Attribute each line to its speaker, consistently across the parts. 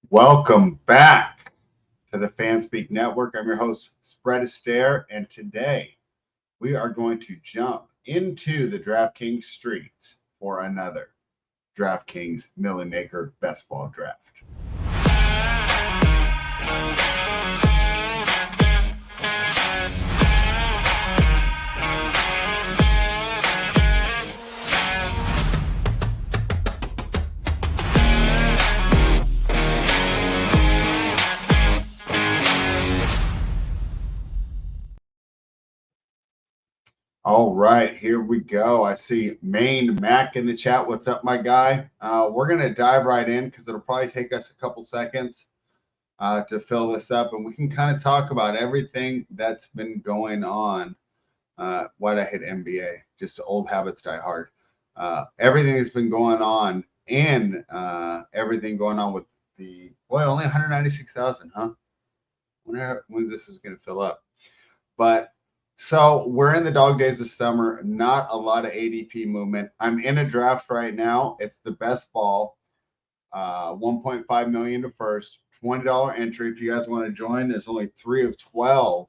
Speaker 1: Welcome back to the Fanspeak Network. I'm your host, Spread Astaire, and today we are going to jump into the DraftKings streets for another DraftKings Millymaker Best Ball draft. All right, here we go. I see Main Mac in the chat. What's up, my guy? We're going to dive right in because it'll probably take us a couple seconds to fill this up, and we can kind of talk about everything that's been going on. Why'd I hit NBA? Just old habits die hard. Everything that's been going on and everything going on with the, boy, only 196,000, huh? When this is going to fill up. But so we're in the dog days of summer, not a lot of ADP movement. I'm in a draft right now. It's the best ball, 1.5 million to first, $20 entry. If you guys want to join, there's only 3 of 12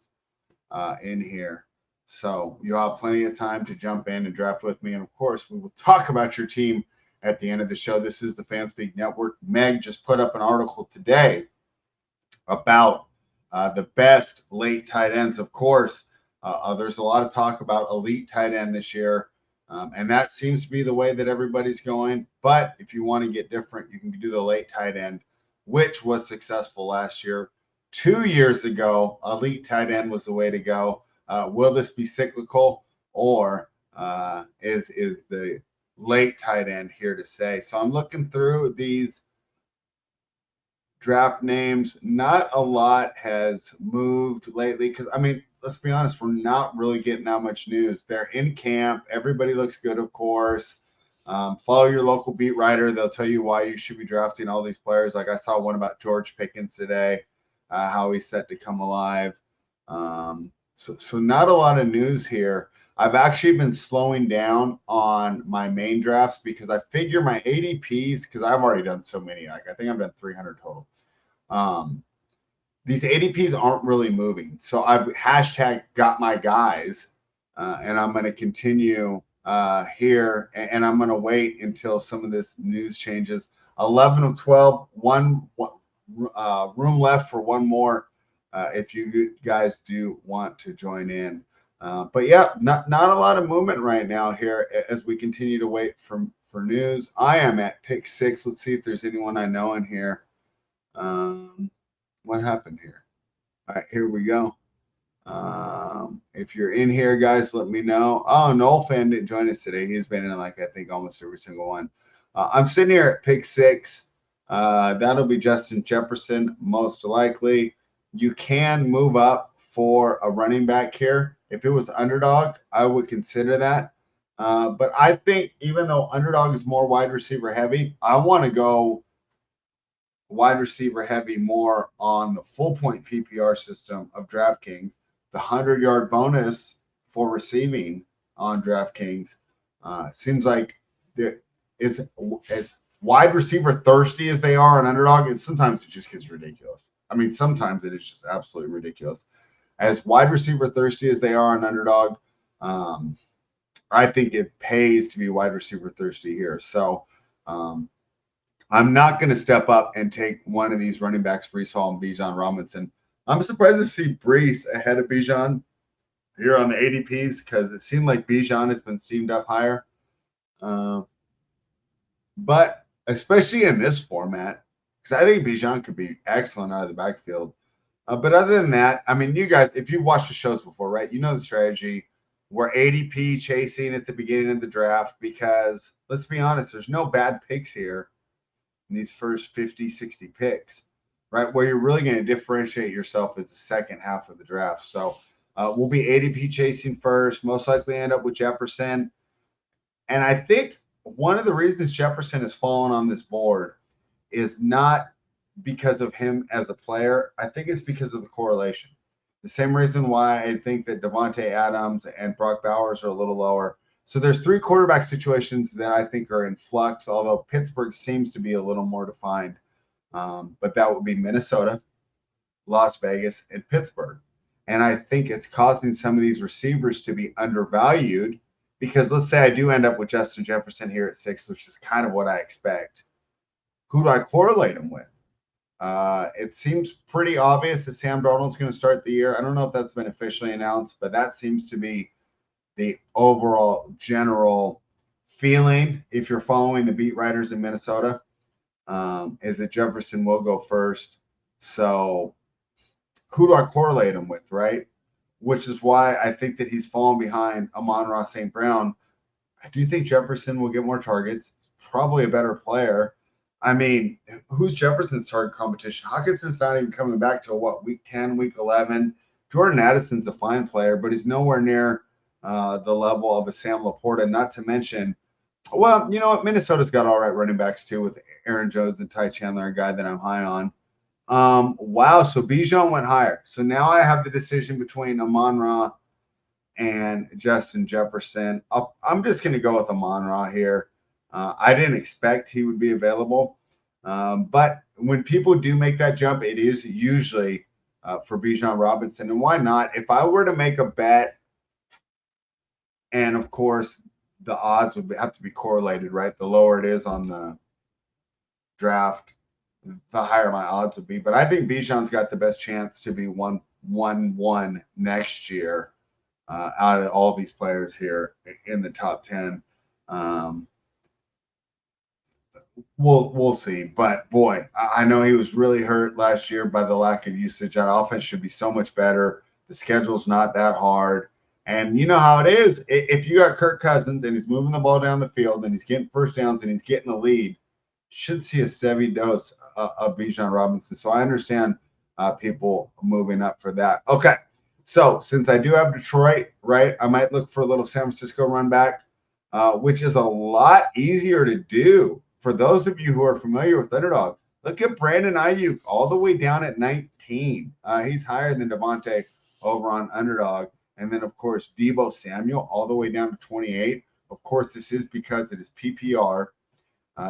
Speaker 1: in here. So you'll have plenty of time to jump in and draft with me. And of course, we will talk about your team at the end of the show. This is the Fanspeak Network. Meg just put up an article today about the best late tight ends. Of course, there's a lot of talk about elite tight end this year, and that seems to be the way that everybody's going. But if you want to get different, you can do the late tight end, which was successful last year. 2 years ago, elite tight end was the way to go. Will this be cyclical, or is the late tight end here to stay? So I'm looking through these draft names. Not a lot has moved lately because, I mean, let's be honest, we're not really getting that much news. They're in camp. Everybody looks good, of course. Follow your local beat writer. They'll tell you why you should be drafting all these players. Like I saw one about George Pickens today, how he's set to come alive. So not a lot of news here. I've actually been slowing down on my main drafts because I figure my ADPs, because I've already done so many, like I think I've done 300 total. These ADPs aren't really moving. So I've hashtag got my guys, and I'm going to continue here, and I'm going to wait until some of this news changes. 11 of 12, one room left for one more if you guys do want to join in. But yeah, not a lot of movement right now here as we continue to wait for news. I am at pick 6. Let's see if there's anyone I know in here. What happened here? All right, here we go. If you're in here, guys, let me know. Oh, Noel fan didn't join us today. He's been in like I think almost every single one. I'm sitting here at pick 6. That'll be Justin Jefferson, most likely. You can move up for a running back here. If it was underdog, I would consider that. But I think even though underdog is more wide receiver heavy, I want to go wide receiver heavy more on the full point PPR system of DraftKings. The 100-yard bonus for receiving on DraftKings seems like there is as wide receiver thirsty as they are on underdog, and sometimes it just gets ridiculous. I mean, sometimes it is just absolutely ridiculous. As wide receiver thirsty as they are on underdog, I think it pays to be wide receiver thirsty here. So I'm not going to step up and take one of these running backs, Breece Hall and Bijan Robinson. I'm surprised to see Breece ahead of Bijan here on the ADPs because it seemed like Bijan has been steamed up higher. But especially in this format, because I think Bijan could be excellent out of the backfield. But other than that, I mean, you guys, if you've watched the shows before, right, you know the strategy. We're ADP chasing at the beginning of the draft because, let's be honest, there's no bad picks here in these first 50, 60 picks, right? Where you're really going to differentiate yourself is the second half of the draft. So we'll be ADP chasing first, most likely end up with Jefferson. And I think one of the reasons Jefferson has fallen on this board is not because of him as a player. I think it's because of the correlation. The same reason why I think that Devontae Adams and Brock Bowers are a little lower. So there's 3 quarterback situations that I think are in flux, although Pittsburgh seems to be a little more defined. But that would be Minnesota, Las Vegas, and Pittsburgh. And I think it's causing some of these receivers to be undervalued because let's say I do end up with Justin Jefferson here at 6, which is kind of what I expect. Who do I correlate him with? It seems pretty obvious that Sam Darnold's going to start the year. I don't know if that's been officially announced, but that seems to be the overall general feeling if you're following the beat writers in Minnesota, is that Jefferson will go first. So who do I correlate him with, right? Which is why I think that he's fallen behind Amon-Ra St. Brown. I do think Jefferson will get more targets. He's probably a better player. I mean, who's Jefferson's target competition? Hawkinson's not even coming back till what, week 10, week 11. Jordan Addison's a fine player, but he's nowhere near the level of a Sam Laporta, not to mention, well, you know what? Minnesota's got all right running backs too with Aaron Jones and Ty Chandler, a guy that I'm high on. Wow, so Bijan went higher. So now I have the decision between Amon-Ra and Justin Jefferson. I'm just going to go with Amon-Ra here. I didn't expect he would be available. But when people do make that jump, it is usually for Bijan Robinson. And why not? If I were to make a bet, and of course, the odds would have to be correlated, right? The lower it is on the draft, the higher my odds would be. But I think Bijan's got the best chance to be 1-1 next year out of all these players here in the top 10. We'll see. But boy, I know he was really hurt last year by the lack of usage. That offense should be so much better. The schedule's not that hard. And you know how it is. If you got Kirk Cousins and he's moving the ball down the field and he's getting first downs and he's getting a lead, should see a steady dose of Bijan Robinson. So I understand people moving up for that. Okay. So since I do have Detroit, right, I might look for a little San Francisco run back, which is a lot easier to do. For those of you who are familiar with Underdog, look at Brandon Ayuk all the way down at 19. He's higher than Devontae over on Underdog. And then, of course, Deebo Samuel all the way down to 28. Of course, this is because it is PPR.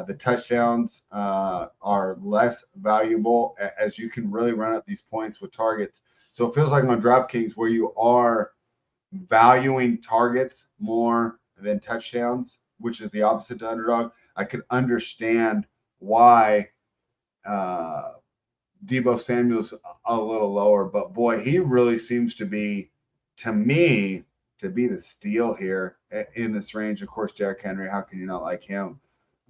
Speaker 1: The touchdowns are less valuable as you can really run up these points with targets. So it feels like on DraftKings where you are valuing targets more than touchdowns, which is the opposite to Underdog. I could understand why Deebo Samuel's a little lower, but boy, he really seems to be, to me, to be the steal here in this range. Of course, Derrick Henry, how can you not like him?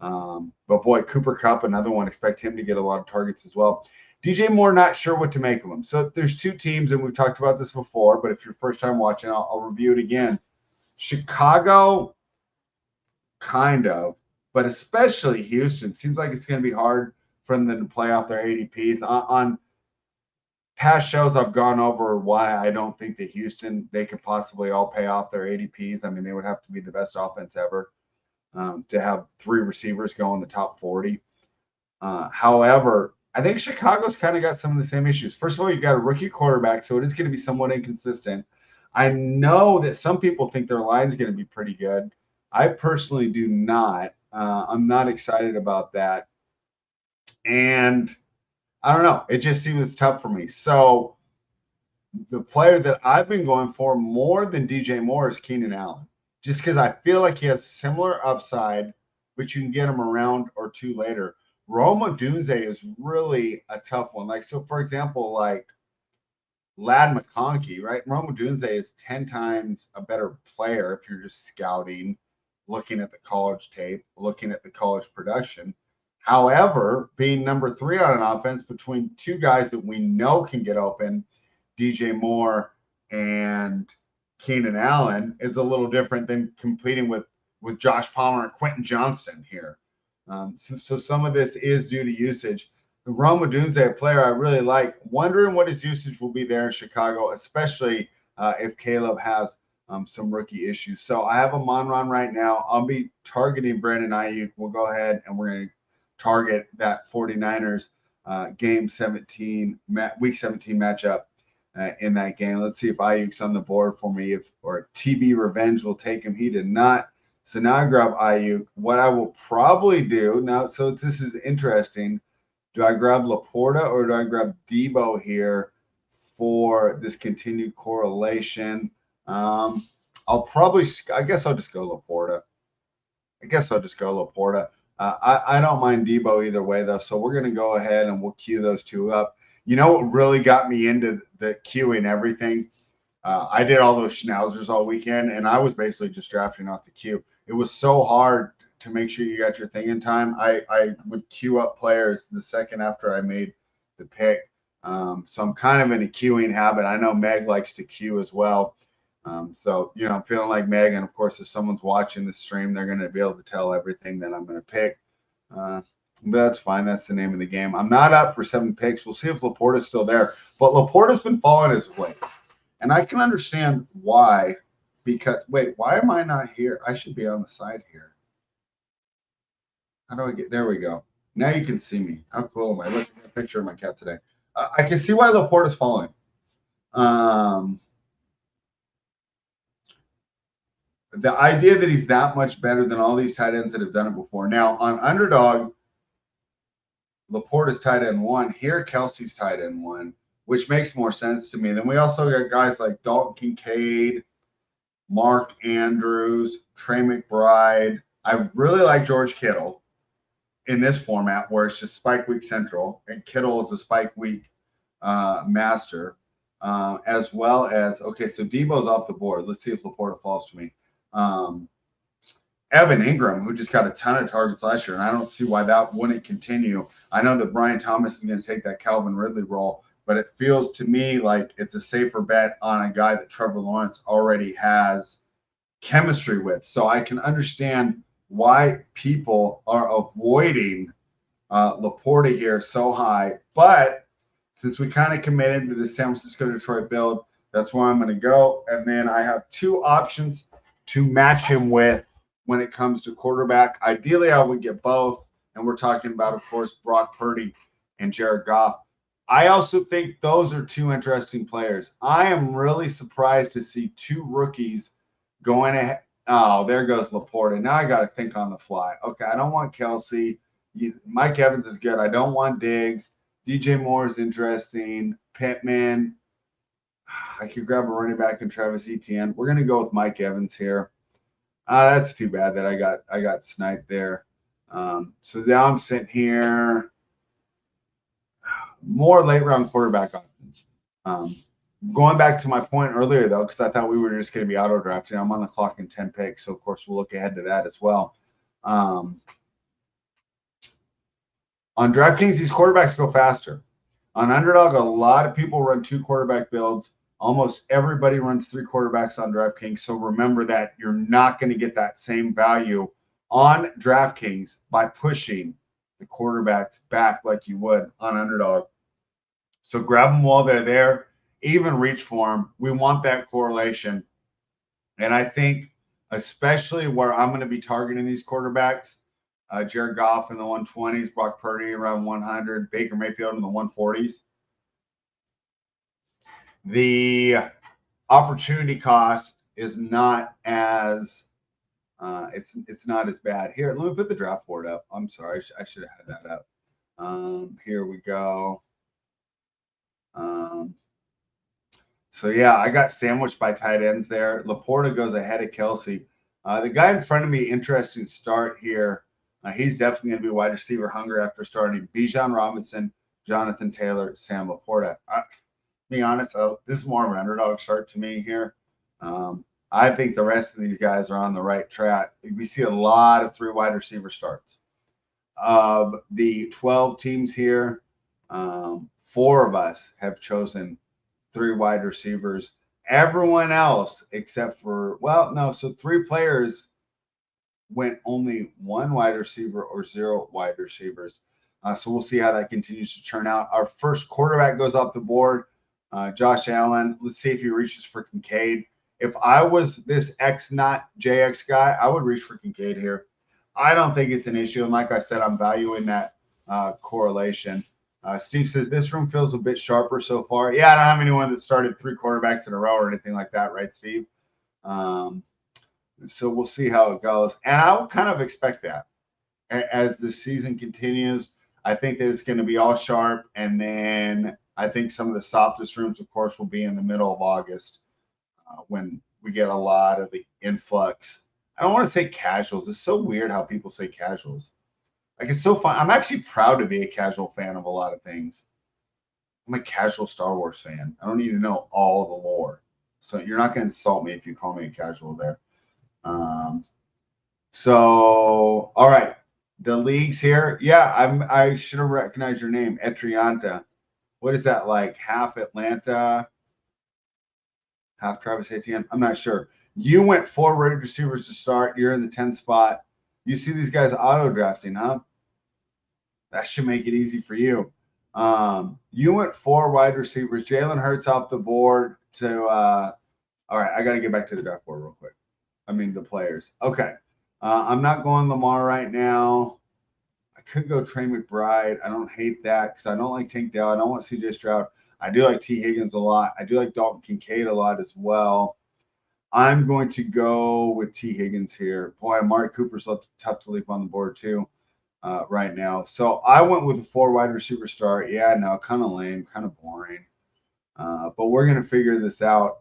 Speaker 1: But boy, Cooper Kupp, another one, expect him to get a lot of targets as well. DJ Moore, not sure what to make of him. So there's two teams, and we've talked about this before, but if you're first time watching, I'll review it again. Chicago, kind of, but especially Houston. Seems like it's going to be hard for them to play off their ADPs. On past shows, I've gone over why I don't think that Houston, they could possibly all pay off their ADPs. I mean, they would have to be the best offense ever to have 3 receivers go in the top 40. However, I think Chicago's kind of got some of the same issues. First of all, you've got a rookie quarterback, so it is going to be somewhat inconsistent. I know that some people think their line's going to be pretty good. I personally do not. I'm not excited about that. And I don't know. It just seems tough for me. So the player that I've been going for more than DJ Moore is Keenan Allen, just because I feel like he has similar upside, but you can get him a round or two later. Rome Odunze is really a tough one. Like, so for example, like Lad McConkey, right? Rome Odunze is 10 times a better player if you're just scouting, looking at the college tape, looking at the college production. However, being number 3 on an offense between two guys that we know can get open, DJ Moore and Keenan Allen, is a little different than competing with Josh Palmer and Quentin Johnston here. So some of this is due to usage. Rome Odunze, a player I really like, wondering what his usage will be there in Chicago, especially if Caleb has some rookie issues. So I have a Monron right now. I'll be targeting Brandon Ayuk. We'll go ahead and we're going to target that 49ers week 17 matchup in that game. Let's see if Ayuk's on the board for me, or TB Revenge will take him. He did not. So now I grab Ayuk. What I will probably do now, so this is interesting. Do I grab Laporta or do I grab Debo here for this continued correlation? I guess I'll just go Laporta. I don't mind Debo either way, though. So we're going to go ahead and we'll queue those two up. You know what really got me into the queuing everything? I did all those schnauzers all weekend, and I was basically just drafting off the queue. It was so hard to make sure you got your thing in time. I would queue up players the second after I made the pick. So I'm kind of in a queuing habit. I know Meg likes to queue as well. So, I'm feeling like Meg, and of course, if someone's watching the stream, they're going to be able to tell everything that I'm going to pick. But that's fine. That's the name of the game. I'm not up for 7 picks. We'll see if Laporta's still there. But Laporta's been falling as of late. And I can understand why, because, wait, why am I not here? I should be on the side here. How do I get, there we go. Now you can see me. How cool am I? Look at a picture of my cat today. I can see why Laporta's falling. The idea that he's that much better than all these tight ends that have done it before. Now, on Underdog, Laporta's tight end 1. Here, Kelsey's tight end 1, which makes more sense to me. Then we also got guys like Dalton Kincaid, Mark Andrews, Trey McBride. I really like George Kittle in this format where it's just Spike Week Central, and Kittle is the Spike Week master, as well as, okay, so Debo's off the board. Let's see if Laporta falls to me. Evan Ingram, who just got a ton of targets last year, and I don't see why that wouldn't continue. I know that Brian Thomas is going to take that Calvin Ridley role, but it feels to me like it's a safer bet on a guy that Trevor Lawrence already has chemistry with. So I can understand why people are avoiding Laporta here so high. But since we kind of committed to the San Francisco-Detroit build, that's where I'm going to go. And then I have 2 options to match him with when it comes to quarterback. Ideally, I would get both. And we're talking about, of course, Brock Purdy and Jared Goff. I also think those are 2 interesting players. I am really surprised to see 2 rookies going ahead. Oh, there goes Laporta. Now I got to think on the fly. Okay, I don't want Kelsey. Mike Evans is good. I don't want Diggs. DJ Moore is interesting. Pittman. I could grab a running back in Travis Etienne. We're going to go with Mike Evans here. That's too bad that I got sniped there. So now I'm sitting here. More late round quarterback options. Going back to my point earlier, though, because I thought we were just going to be auto drafting. I'm on the clock in 10 picks, so of course we'll look ahead to that as well. On DraftKings, these quarterbacks go faster. On Underdog, a lot of people run 2 quarterback builds. Almost everybody runs 3 quarterbacks on DraftKings. So remember that you're not going to get that same value on DraftKings by pushing the quarterbacks back like you would on Underdog. So grab them while they're there. Even reach for them. We want that correlation. And I think especially where I'm going to be targeting these quarterbacks, Jared Goff in the 120s, Brock Purdy around 100, Baker Mayfield in the 140s. The opportunity cost is not as it's not as bad. Here, let me put the draft board up. I'm sorry, I should have had that up. Here we go. So yeah, I got sandwiched by tight ends there. Laporta goes ahead of Kelsey. The guy in front of me, interesting start here. He's definitely going to be wide receiver hungry after starting Bijan Robinson, Jonathan Taylor, Sam Laporta. Be honest, this is more of an underdog start to me here. I think the rest of these guys are on the right track. We see a lot of 3 wide receiver starts. Of the 12 teams here, 4 of us have chosen 3 wide receivers. Everyone else, except for, so 3 players went only 1 wide receiver or 0 wide receivers. So we'll see how that continues to turn out. Our first quarterback goes off the board, Josh Allen. Let's see if he reaches for Kincaid. If I was this X not JX guy, I would reach for Kincaid here. I don't think it's an issue. And like I said, I'm valuing that correlation. Steve says, this room feels a bit sharper so far. Yeah, I don't have anyone that started 3 quarterbacks in a row or anything like that, right, Steve? So we'll see how it goes. And I would kind of expect that as the season continues. I think that it's going to be all sharp. And then I think some of the softest rooms, of course, will be in the middle of August when we get a lot of the influx. I don't want to say casuals. It's so weird how people say casuals. Like, it's so fun. I'm actually proud to be a casual fan of a lot of things. I'm a casual Star Wars fan. I don't need to know all the lore. So you're not going to insult me if you call me a casual there. So, all right. The leagues here. Yeah, I should have recognized your name, Etrianta. What is that like? Half Atlanta, half Travis Etienne? I'm not sure. You went 4 wide receivers to start. You're in the 10th spot. You see these guys auto drafting, huh? That should make it easy for you. You went 4 wide receivers. Jalen Hurts off the board to all right, I got to get back to the draft board real quick. I mean, the players. Okay. I'm not going Lamar right now. I could go Trey McBride. I don't hate that because I don't like Tank Dell. I don't want CJ Stroud. I do like T. Higgins a lot. I do like Dalton Kincaid a lot as well. I'm going to go with T. Higgins here. Boy, Amari Cooper's tough to leap on the board too right now. So I went with a 4 wide receiver start. Yeah, no, kind of lame, kind of boring. But we're going to figure this out.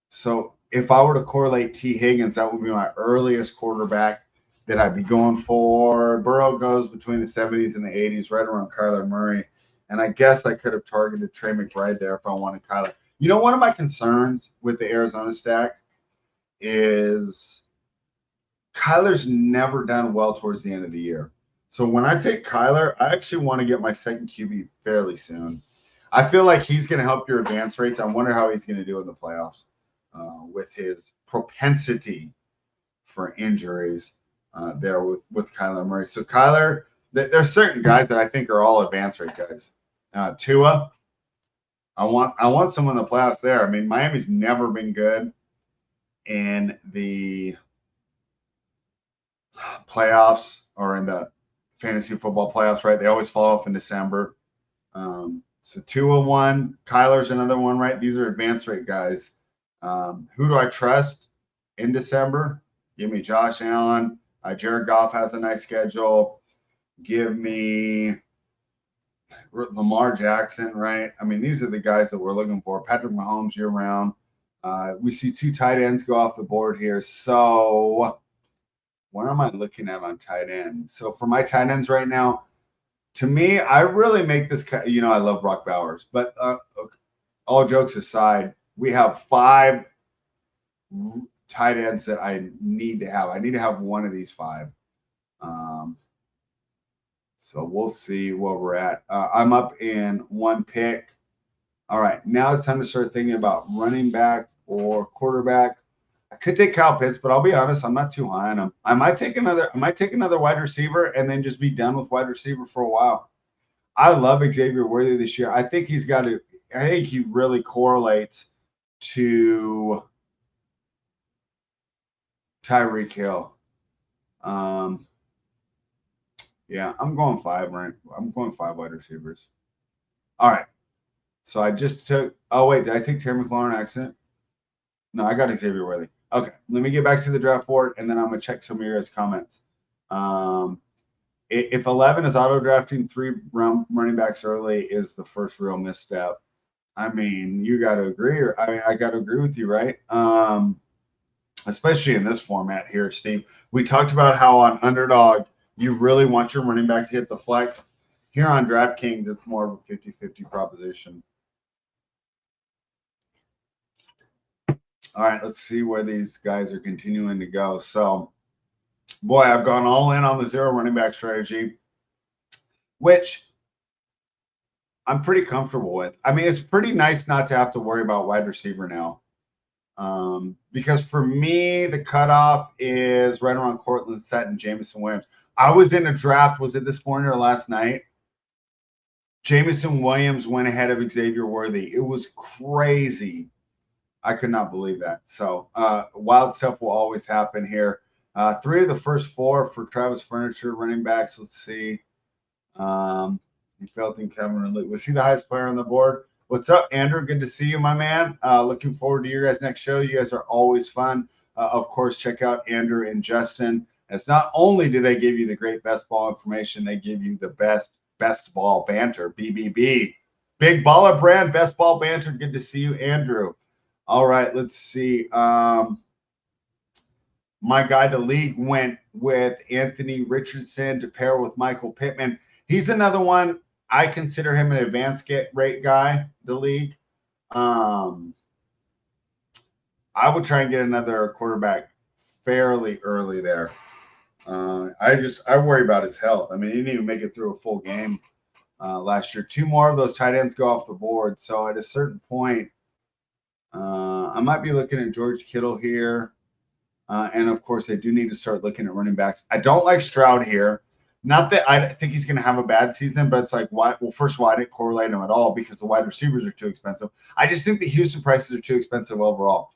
Speaker 1: So if I were to correlate T. Higgins, that would be my earliest quarterback that I'd be going for. Burrow goes between the 70s and the 80s, right around Kyler Murray. And I guess I could have targeted Trey McBride there if I wanted Kyler. You know, one of my concerns with the Arizona stack is Kyler's never done well towards the end of the year. So when I take Kyler, I actually want to get my second QB fairly soon. I feel like he's going to help your advance rates. I wonder how he's going to do in the playoffs with his propensity for injuries there with Kyler Murray. So Kyler, there's certain guys that I think are all advance rate guys. Tua, I want someone in the playoffs there. I mean, Miami's never been good in the playoffs or in the fantasy football playoffs, right? They always fall off in December. So Tua one, Kyler's another one, right? These are advance rate guys. Who do I trust in December? Give me Josh Allen. Jared Goff has a nice schedule. Give me Lamar Jackson, right? I mean, these are the guys that we're looking for. Patrick Mahomes year round. We see 2 tight ends go off the board here. So what am I looking at on tight end? So for my tight ends right now, to me, I really make this, you know, I love Brock Bowers, but all jokes aside, we have 5 tight ends that I need to have. I need to have one of these 5. So we'll see where we're at. I'm up in 1 pick. All right, now it's time to start thinking about running back or quarterback. I could take Kyle Pitts, but I'll be honest, I'm not too high on him. I might take another wide receiver and then just be done with wide receiver for a while. I love Xavier Worthy this year. I think I think he really correlates to Tyreek Hill. Yeah, I'm going 5, right? I'm going 5 wide receivers. All right. So I just took. Oh wait, did I take Terry McLaurin accident? No, I got Xavier Worthy. Okay, let me get back to the draft board, and then I'm gonna check some of your guys' comments. If 11 is auto drafting 3 running backs early is the first real misstep. I mean, you got to agree, or I got to agree with you, right? Especially in this format here, Steve. We talked about how on Underdog you really want your running back to hit the flex. Here on DraftKings, it's more of a 50-50 proposition. All right, let's see where these guys are continuing to go. So, boy, I've gone all in on the 0 running back strategy, which I'm pretty comfortable with. I mean, it's pretty nice not to have to worry about wide receiver now. Because for me, the cutoff is right around Cortland Sutton, Jameson Williams. I was in a draft, was it this morning or last night? Jameson Williams went ahead of Xavier Worthy. It was crazy. I could not believe that. So wild stuff will always happen here. 3 of the first 4 for Travis Furniture running backs. Let's see. Felton, Kevin, and Luke. Was he the highest player on the board? What's up, Andrew? Good to see you, my man. Looking forward to your guys' next show. You guys are always fun. Of course, check out Andrew and Justin As not only do they give you the great best ball information, they give you the best ball banter, BBB. Big Baller Brand, Best Ball Banter. Good to see you, Andrew. All right, let's see. My guy to league went with Anthony Richardson to pair with Michael Pittman. He's another one. I consider him an advanced rate guy, the league. I would try and get another quarterback fairly early there. I worry about his health. I mean, he didn't even make it through a full game last year. 2 more of those tight ends go off the board. So at a certain point, I might be looking at George Kittle here. And of course, they do need to start looking at running backs. I don't like Stroud here. Not that I think he's going to have a bad season, but it's like, why? Well, first of all, I didn't correlate him at all because the wide receivers are too expensive. I just think the Houston prices are too expensive overall.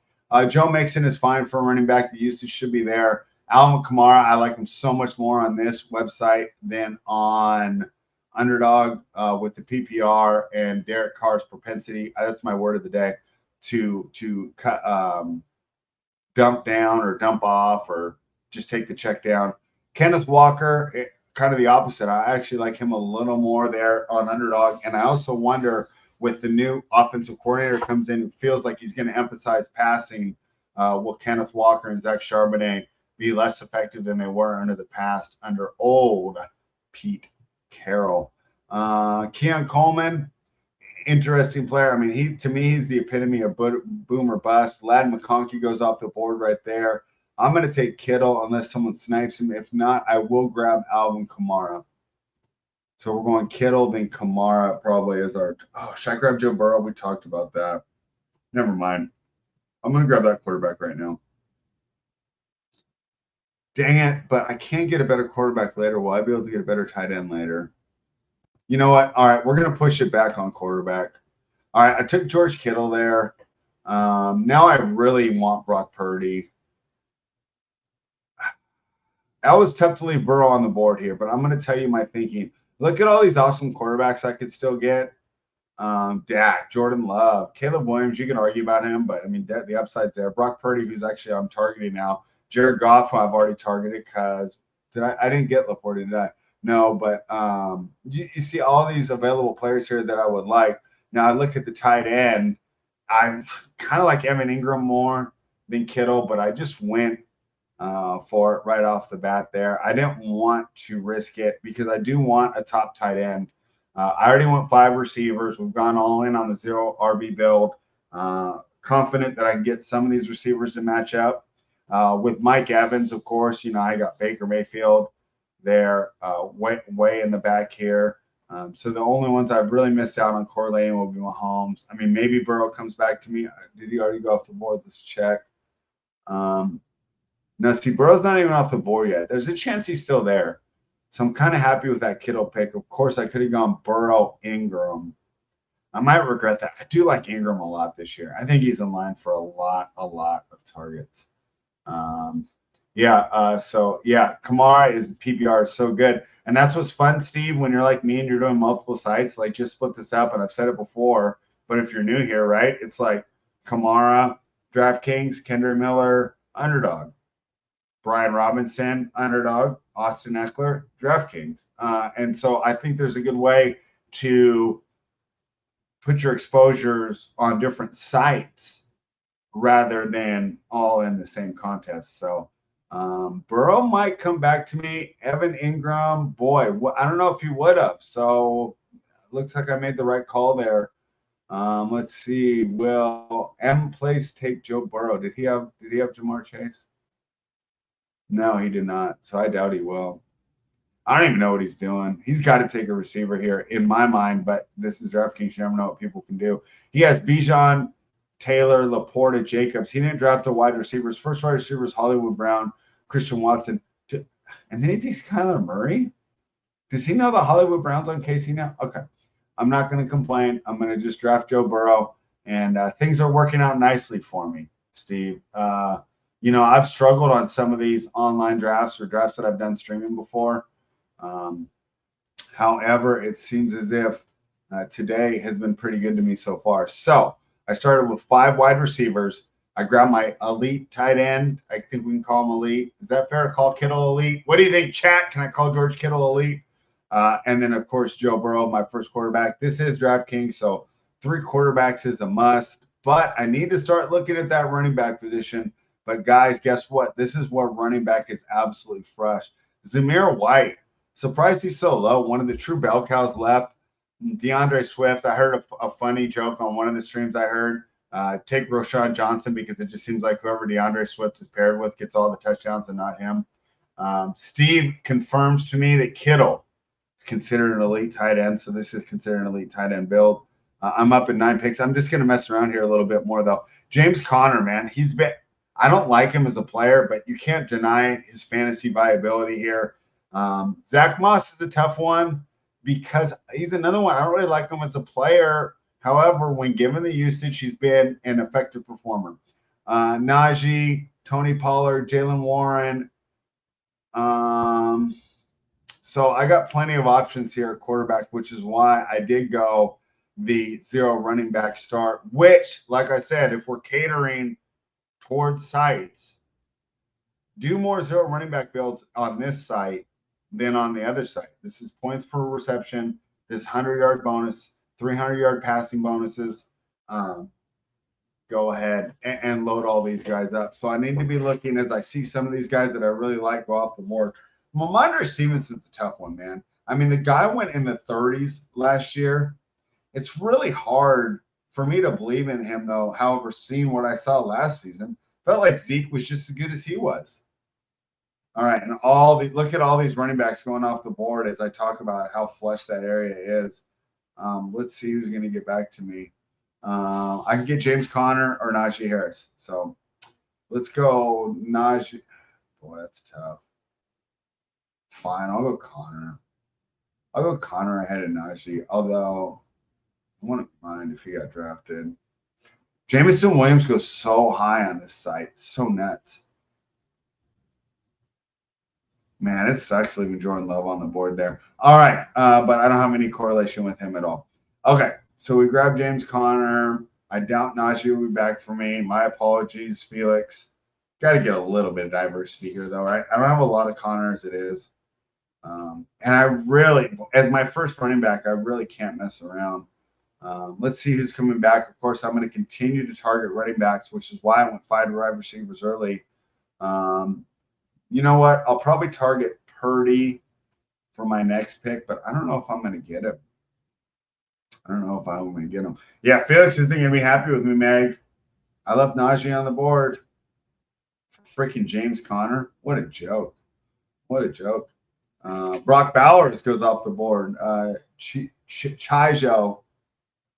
Speaker 1: Joe Mixon is fine for a running back. The usage should be there. Alvin Kamara, I like him so much more on this website than on Underdog with the PPR and Derek Carr's propensity. That's my word of the day to cut. Dump down or dump off or just take the check down. Kenneth Walker, kind of the opposite. I actually like him a little more there on Underdog. And I also wonder with the new offensive coordinator comes in who feels like he's going to emphasize passing, will Kenneth Walker and Zach Charbonnet be less effective than they were under the past under old Pete Carroll? Keon Coleman, interesting player. I mean, to me, he's the epitome of boom or bust. Ladd McConkey goes off the board right there. I'm going to take Kittle unless someone snipes him. If not, I will grab Alvin Kamara. So we're going Kittle, then Kamara probably as our – oh, should I grab Joe Burrow? We talked about that. Never mind. I'm going to grab that quarterback right now. Dang it, but I can't get a better quarterback later. Will I be able to get a better tight end later? You know what? All right, we're going to push it back on quarterback. All right, I took George Kittle there. Now I really want Brock Purdy. That was tough to leave Burrow on the board here, but I'm going to tell you my thinking. Look at all these awesome quarterbacks I could still get. Dak, Jordan Love, Caleb Williams. You can argue about him, but I mean the upside's there. Brock Purdy, who's actually I'm targeting now. Jared Goff, who I've already targeted because I didn't get Laporte, did I? No, but you see all these available players here that I would like. Now I look at the tight end. I'm kind of like Evan Ingram more than Kittle, but I just went for it right off the bat there. I didn't want to risk it because I do want a top tight end. I already went 5 receivers. We've gone all in on the 0 RB build. Confident that I can get some of these receivers to match up. With Mike Evans, of course, I got Baker Mayfield there way in the back here. So the only ones I've really missed out on correlating will be Mahomes. I mean, maybe Burrow comes back to me. Did he already go off the board? Let's check. No, see, Burrow's not even off the board yet. There's a chance he's still there. So I'm kind of happy with that Kittle pick. Of course, I could have gone Burrow, Ingram. I might regret that. I do like Ingram a lot this year. I think he's in line for a lot of targets. Kamara is PPR is so good. And that's what's fun, Steve, when you're like me and you're doing multiple sites, like just split this up. And I've said it before, but if you're new here, right, it's like Kamara, DraftKings, Kendra Miller, Underdog, Brian Robinson, Underdog, Austin Eckler, DraftKings. And so I think there's a good way to put your exposures on different sites rather than all in the same contest. So Burrow might come back to me. Evan Ingram, boy, I don't know if he would have. So looks like I made the right call there. Let's see. Will M Place take Joe Burrow? Did he have Jamar Chase? No, he did not. So I doubt he will. I don't even know what he's doing. He's got to take a receiver here in my mind, but this is DraftKings. You never know what people can do. He has Bijan, Taylor, Laporta, Jacobs. He didn't draft the wide receivers. First wide receivers, Hollywood Brown, Christian Watson. And then he takes Kyler Murray. Does he know the Hollywood Brown's on KC now? Okay. I'm not going to complain. I'm going to just draft Joe Burrow. And things are working out nicely for me, Steve. I've struggled on some of these online drafts or drafts that I've done streaming before. However, it seems as if today has been pretty good to me so far. So I started with 5 wide receivers. I grabbed my elite tight end. I think we can call him elite. Is that fair to call Kittle elite? What do you think, chat? Can I call George Kittle elite? And then, of course, Joe Burrow, my first quarterback. This is DraftKings, so 3 quarterbacks is a must. But I need to start looking at that running back position. But, guys, guess what? This is where running back is absolutely fresh. Zamir White, surprised he's so low. One of the true bell cows left. DeAndre Swift, I heard a funny joke on one of the streams I heard. Take Roshan Johnson because it just seems like whoever DeAndre Swift is paired with gets all the touchdowns and not him. Steve confirms to me that Kittle is considered an elite tight end, so this is considered an elite tight end build. I'm up at 9 picks. I'm just going to mess around here a little bit more, though. James Conner, man, I don't like him as a player, but you can't deny his fantasy viability here. Zach Moss is a tough one because he's another one. I don't really like him as a player. However, when given the usage, he's been an effective performer. Najee, Tony Pollard, Jalen Warren. So I got plenty of options here at quarterback, which is why I did go the 0 running back start, which, like I said, if we're catering towards sites, do more 0 running back builds on this site than on the other site. This is points per reception, this 100-yard bonus, 300-yard passing bonuses. Go ahead and load all these guys up. So I need to be looking as I see some of these guys that I really like go off the board. Ramondre Stevenson's a tough one, man. I mean, the guy went in the 30s last year. It's really hard for me to believe in him, though. However, seeing what I saw last season, felt like Zeke was just as good as he was. All right, and look at all these running backs going off the board as I talk about how flush that area is. Let's see who's going to get back to me. I can get James Conner or Najee Harris. So let's go Najee. Boy, that's tough. Fine, I'll go Conner. I'll go Conner ahead of Najee, although I wouldn't mind if he got drafted. Jameson Williams goes so high on this site. So nuts. Man, it sucks leaving Jordan Love on the board there. All right, but I don't have any correlation with him at all. Okay, so we grabbed James Conner. I doubt Najee will be back for me. My apologies, Felix. Got to get a little bit of diversity here, though, right? I don't have a lot of Conner as it is. And I really, as my first running back, I really can't mess around. Let's see who's coming back. Of course, I'm going to continue to target running backs, which is why I went 5 wide receivers early. You know what? I'll probably target Purdy for my next pick, but I don't know if I'm going to get him. I don't know if I'm going to get him. Yeah, Felix isn't going to be happy with me, Meg. I left Najee on the board for freaking James Conner. What a joke. What a joke. Brock Bowers goes off the board. Chijo,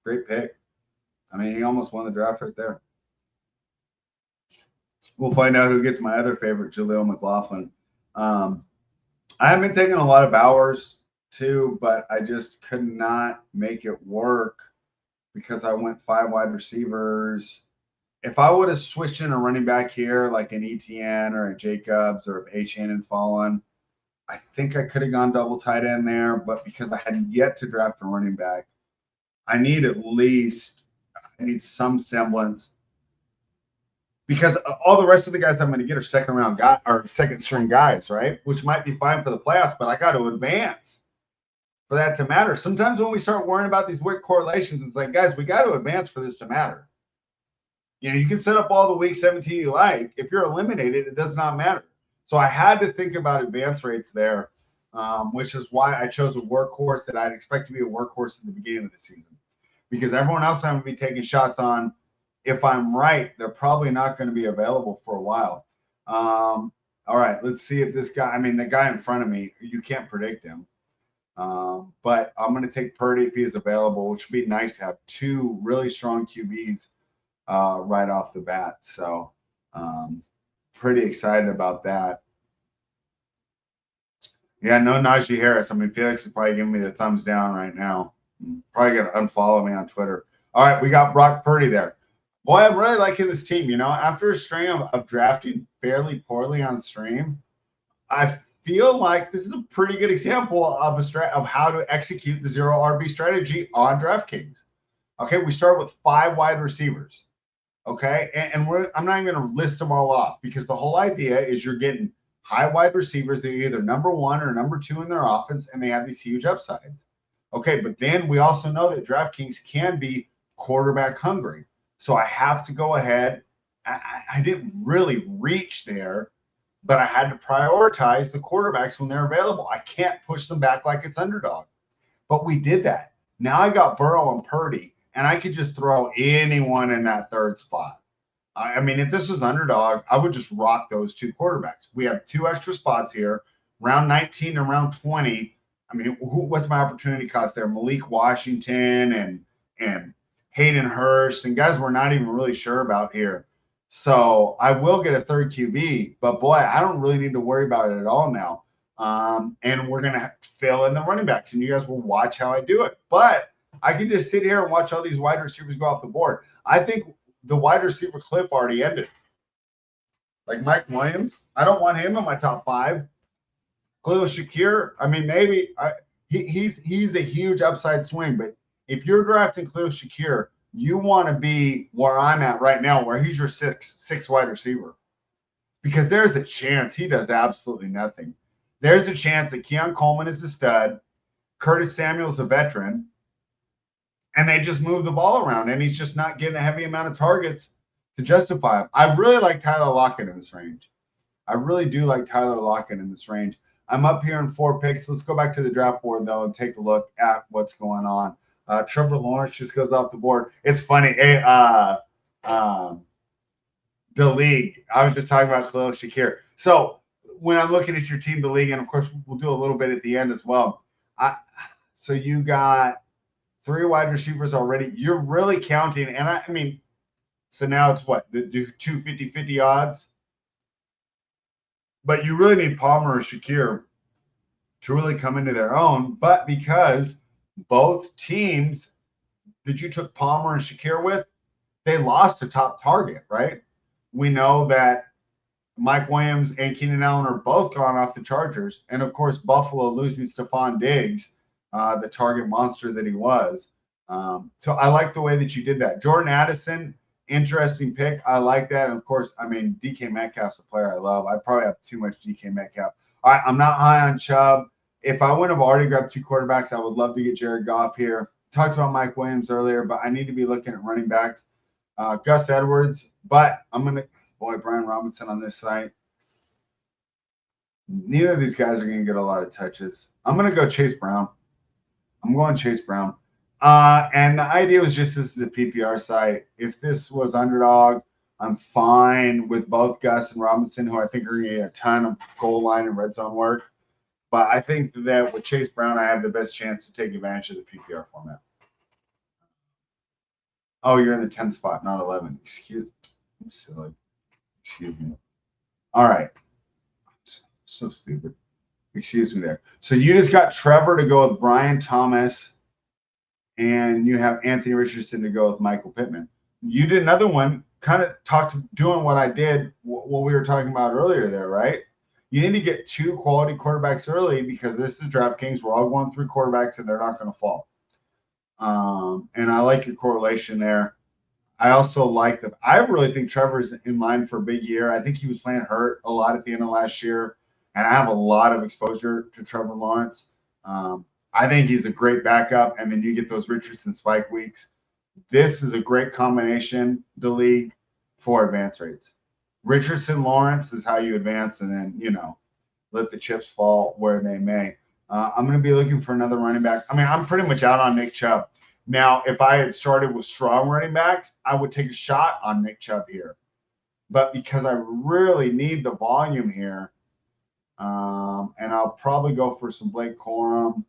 Speaker 1: great pick. I mean, he almost won the draft right there. We'll find out who gets my other favorite, Jaleel McLaughlin. I have been taking a lot of Bowers too, but I just could not make it work because I went 5 wide receivers. If I would have switched in a running back here, like an ETN or a Jacobs or if Achane had fallen, I think I could have gone double tight end there, but because I had yet to draft a running back, I need some semblance. Because all the rest of the guys I'm going to get are second string guys, right? Which might be fine for the playoffs, but I got to advance for that to matter. Sometimes when we start worrying about these weak correlations, it's like, guys, we got to advance for this to matter. You know, you can set up all the week 17 you like. If you're eliminated, it does not matter. So I had to think about advance rates there, which is why I chose a workhorse that I'd expect to be a workhorse at the beginning of the season. Because everyone else I'm going to be taking shots on, if I'm right, they're probably not going to be available for a while. All right, let's see if this guy, I mean, the guy in front of me, you can't predict him. But I'm going to take Purdy if he is available, which would be nice to have 2 really strong QBs right off the bat. So pretty excited about that. Yeah, no Najee Harris. I mean, Felix is probably giving me the thumbs down right now. Probably going to unfollow me on Twitter. All right, we got Brock Purdy there. Boy, I'm really liking this team. You know, after a string of drafting fairly poorly on stream, I feel like this is a pretty good example of how to execute the 0 RB strategy on DraftKings. Okay, we start with 5 wide receivers. Okay, and I'm not even going to list them all off because the whole idea is you're getting high wide receivers that are either number one or number two in their offense, and they have these huge upsides. Okay, but then we also know that DraftKings can be quarterback hungry. So I have to go ahead. I didn't really reach there, but I had to prioritize the quarterbacks when they're available. I can't push them back like it's underdog. But we did that. Now I got Burrow and Purdy, and I could just throw anyone in that third spot. I mean, if this was underdog, I would just rock those two quarterbacks. We have two extra spots here, round 19 and round 20. I mean, what's my opportunity cost there? Malik Washington and Hayden Hurst and guys we're not even really sure about here. So I will get a third QB, but boy, I don't really need to worry about it at all now. And we're gonna fill in the running backs, and you guys will watch how I do it. But I can just sit here and watch all these wide receivers go off the board. I think the wide receiver cliff already ended. Like Mike Williams, I don't want him in my top five. Khalil Shakir, I mean, maybe he's a huge upside swing, but if you're drafting Khalil Shakir, you want to be where I'm at right now, where he's your six wide receiver, because there's a chance he does absolutely nothing. There's a chance that Keon Coleman is a stud, Curtis Samuel's a veteran, and they just move the ball around, and he's just not getting a heavy amount of targets to justify him. I really like Tyler Lockett in this range. I really do like Tyler Lockett in this range. I'm up here in 4 picks. Let's go back to the draft board, though, and take a look at what's going on. Trevor Lawrence just goes off the board. It's funny. The league. I was just talking about Khalil Shakir. So when I'm looking at your team, the league, and of course we'll do a little bit at the end as well. So you got 3 wide receivers already. You're really counting, and I mean, so now it's what, the 250-50 odds? But you really need Palmer or Shakir to really come into their own. But because both teams that you took Palmer and Shakir with, they lost a top target, right? We know that Mike Williams and Keenan Allen are both gone off the Chargers. And, of course, Buffalo losing Stephon Diggs, the target monster that he was. So I like the way that you did that. Jordan Addison, interesting pick. I like that. And, of course, I mean, DK Metcalf's a player I love. I probably have too much DK Metcalf. All right, I'm not high on Chubb. If I wouldn't have already grabbed 2 quarterbacks, I would love to get Jared Goff here. Talked about Mike Williams earlier, but I need to be looking at running backs. Gus Edwards, but I'm going to – boy, Brian Robinson on this site. Neither of these guys are going to get a lot of touches. I'm going to go Chase Brown. I'm going Chase Brown. And the idea was just this is a PPR site. If this was underdog, I'm fine with both Gus and Robinson, who I think are going to get a ton of goal line and red zone work. But I think that with Chase Brown, I have the best chance to take advantage of the PPR format. Oh, you're in the 10th spot, not 11. Excuse me. All right. So stupid. Excuse me there. So you just got Trevor to go with Brian Thomas, and you have Anthony Richardson to go with Michael Pittman. You did another one, kind of doing what I did, what we were talking about earlier there, right? You need to get 2 quality quarterbacks early because this is DraftKings. We're all going through quarterbacks, and they're not going to fall. And I like your correlation there. I also like I really think Trevor's in line for a big year. I think he was playing hurt a lot at the end of last year, and I have a lot of exposure to Trevor Lawrence. I think he's a great backup, and then you get those Richardson spike weeks. This is a great combination, the league, for advance rates. Richardson Lawrence is how you advance, and then, let the chips fall where they may. I'm going to be looking for another running back. I mean, I'm pretty much out on Nick Chubb. Now, if I had started with strong running backs, I would take a shot on Nick Chubb here. But because I really need the volume here, and I'll probably go for some Blake Corum.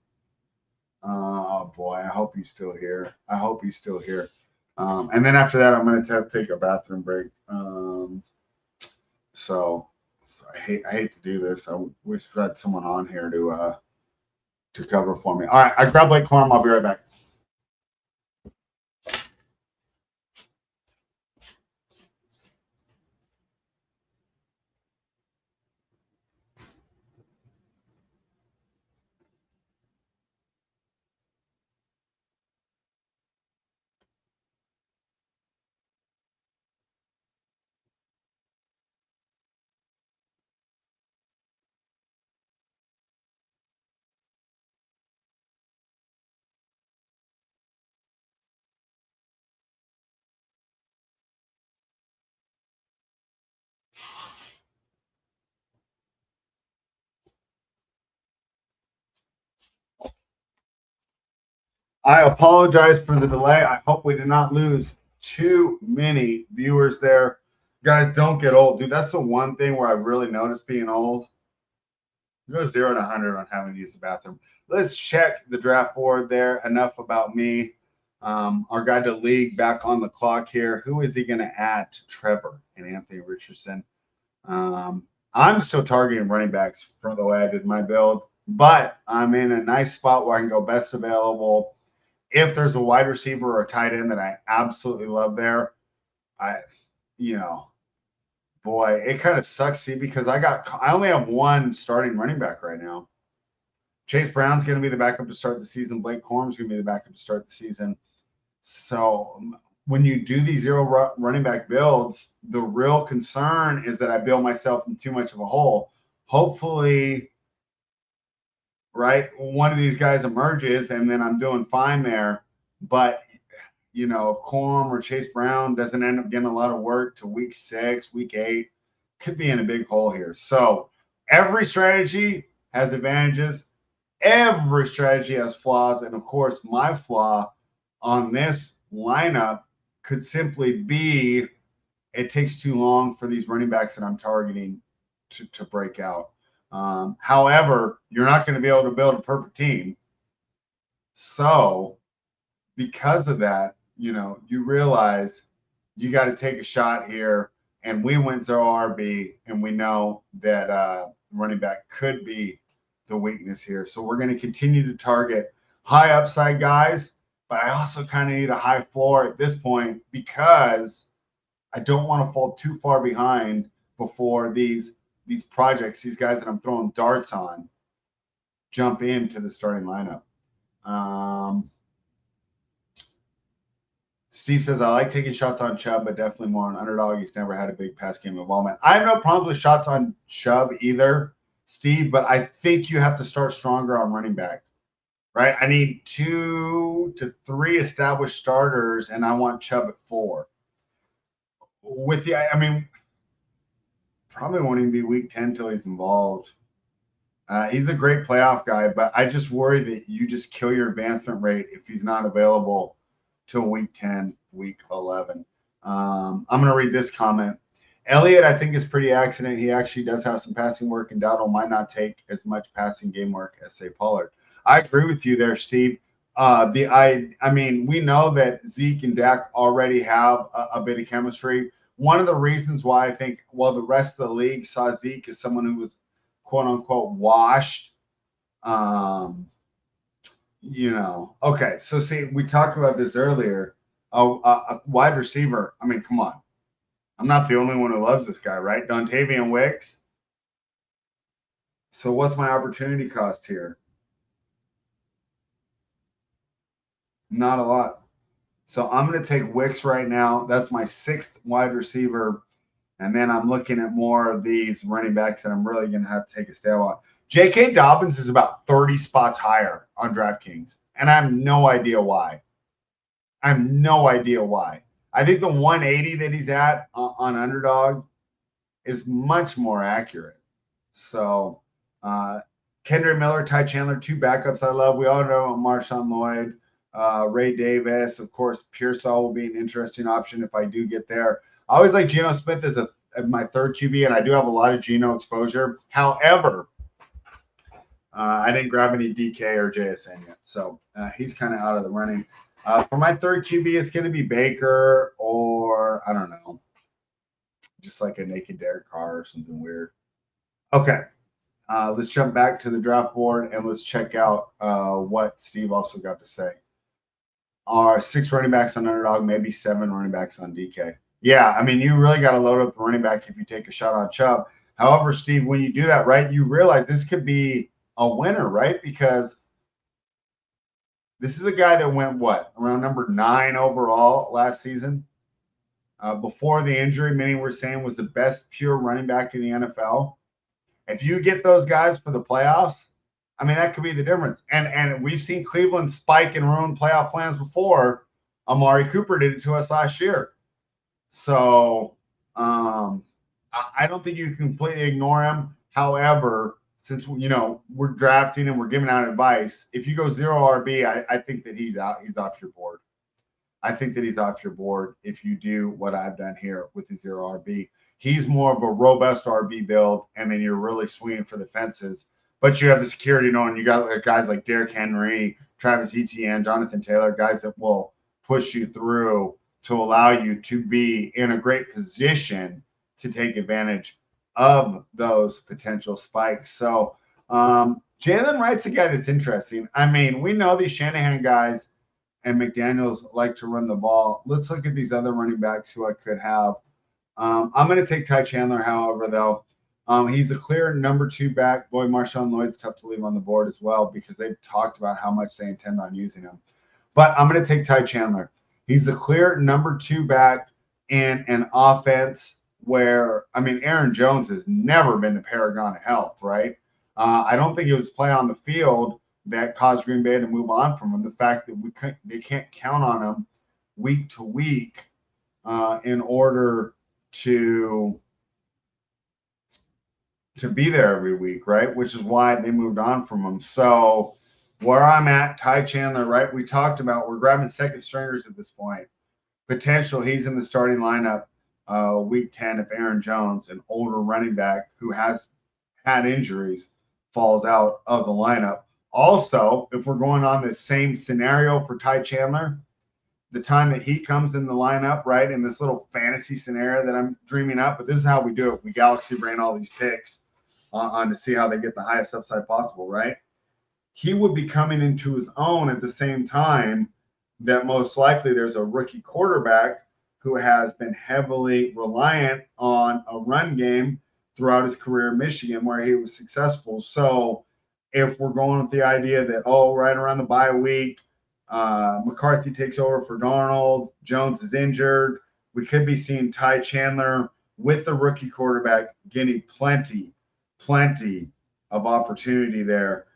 Speaker 1: Oh, boy, I hope he's still here. And then after that, I'm going to have to take a bathroom break. So I hate to do this. I wish I had someone on here to cover for me. All right, I grabbed Blake Corum. I'll be right back. I apologize for the delay. I hope we did not lose too many viewers there. Guys, don't get old. Dude, that's the one thing where I really noticed being old. You go 0 to 100 on having to use the bathroom. Let's check the draft board there. Enough about me. Our guy to league back on the clock here. Who is he going to add to Trevor and Anthony Richardson? I'm still targeting running backs from the way I did my build, but I'm in a nice spot where I can go best available. If there's a wide receiver or a tight end that I absolutely love there, boy, it kind of sucks, see, because I only have one starting running back right now. Chase Brown's going to be the backup to start the season. Blake Corum's going to be the backup to start the season. So when you do these zero running back builds, the real concern is that I build myself in too much of a hole. Hopefully, right, one of these guys emerges and then I'm doing fine there. But, if Corum or Chase Brown doesn't end up getting a lot of work to week 6, week 8, could be in a big hole here. So every strategy has advantages. Every strategy has flaws. And, of course, my flaw on this lineup could simply be it takes too long for these running backs that I'm targeting to break out. However, you're not going to be able to build a perfect team. So because of that, you realize you got to take a shot here. And we went 0 RB, and we know that running back could be the weakness here. So we're going to continue to target high upside guys, but I also kind of need a high floor at this point because I don't want to fall too far behind before these projects, these guys that I'm throwing darts on, jump into the starting lineup. Steve says, I like taking shots on Chubb, but definitely more on underdog. He's never had a big pass game involvement. I have no problems with shots on Chubb either, Steve, but I think you have to start stronger on running back, right? I need 2 to 3 established starters, and I want Chubb at 4. Probably won't even be week 10 until he's involved. He's a great playoff guy, but I just worry that you just kill your advancement rate if he's not available till week 10, week 11. I'm going to read this comment. Elliott, I think, is pretty accident. He actually does have some passing work, and Dowdle might not take as much passing game work as, say, Pollard. I agree with you there, Steve. We know that Zeke and Dak already have a bit of chemistry. One of the reasons why I think, the rest of the league saw Zeke as someone who was, quote unquote, washed. Okay. So see, we talked about this earlier. A wide receiver. Come on. I'm not the only one who loves this guy, right? Dontavian Wicks. So what's my opportunity cost here? Not a lot. So I'm going to take Wicks right now. That's my 6th wide receiver. And then I'm looking at more of these running backs that I'm really going to have to take a stab on. J.K. Dobbins is about 30 spots higher on DraftKings. And I have no idea why. I think the 180 that he's at on Underdog is much more accurate. So Kendra Miller, Ty Chandler, 2 backups I love. We all know Marshawn Lloyd, Ray Davis. Of course, Pearsall will be an interesting option if I do get there. I always like Geno Smith as my 3rd QB, and I do have a lot of Geno exposure. However, I didn't grab any DK or JSN yet, so he's kind of out of the running. For my 3rd QB, it's going to be Baker or, I don't know, just like a naked Derek Carr or something weird. Okay, let's jump back to the draft board, and let's check out what Steve also got to say. 6 running backs on Underdog, maybe 7 running backs on DK. Yeah, you really got to load up the running back if you take a shot on Chubb. However, Steve, when you do that, right, you realize this could be a winner, right? Because this is a guy that went, around number 9 overall last season. Before the injury, many were saying was the best pure running back in the NFL. If you get those guys for the playoffs, that could be the difference. And we've seen Cleveland spike and ruin playoff plans before. Amari Cooper did it to us last year. So I don't think you can completely ignore him. However, since we're drafting and we're giving out advice, if you go 0 RB, I think that he's out. He's off your board. I think that he's off your board if you do what I've done here with the 0 RB. He's more of a robust RB build, and then you're really swinging for the fences. But you have the security knowing you got guys like Derrick Henry, Travis Etienne, Jonathan Taylor, guys that will push you through to allow you to be in a great position to take advantage of those potential spikes. So Jalen Wright's a guy that's interesting. I mean, we know these Shanahan guys and McDaniels like to run the ball. Let's look at these other running backs who I could have. I'm going to take Ty Chandler, however, though. He's a clear number 2 back. Boy, Marshawn Lloyd's tough to leave on the board as well because they've talked about how much they intend on using him. But I'm going to take Ty Chandler. He's the clear number 2 back in an offense where, I mean, Aaron Jones has never been the paragon of health, right? I don't think it was play on the field that caused Green Bay to move on from him. The fact that they can't count on him week to week in order to be there every week, right? Which is why they moved on from him. So where I'm at, Ty Chandler, right? We talked about we're grabbing second stringers at this point. Potential, he's in the starting lineup week 10 if Aaron Jones, an older running back who has had injuries, falls out of the lineup. Also, if we're going on the same scenario for Ty Chandler, the time that he comes in the lineup, right, in this little fantasy scenario that I'm dreaming up, but this is how we do it. We galaxy brain all these picks on to see how they get the highest upside possible, right? He would be coming into his own at the same time that most likely there's a rookie quarterback who has been heavily reliant on a run game throughout his career in Michigan where he was successful. So if we're going with the idea that, right around the bye week, McCarthy takes over for Darnold, Jones is injured, we could be seeing Ty Chandler with the rookie quarterback getting plenty of opportunity there,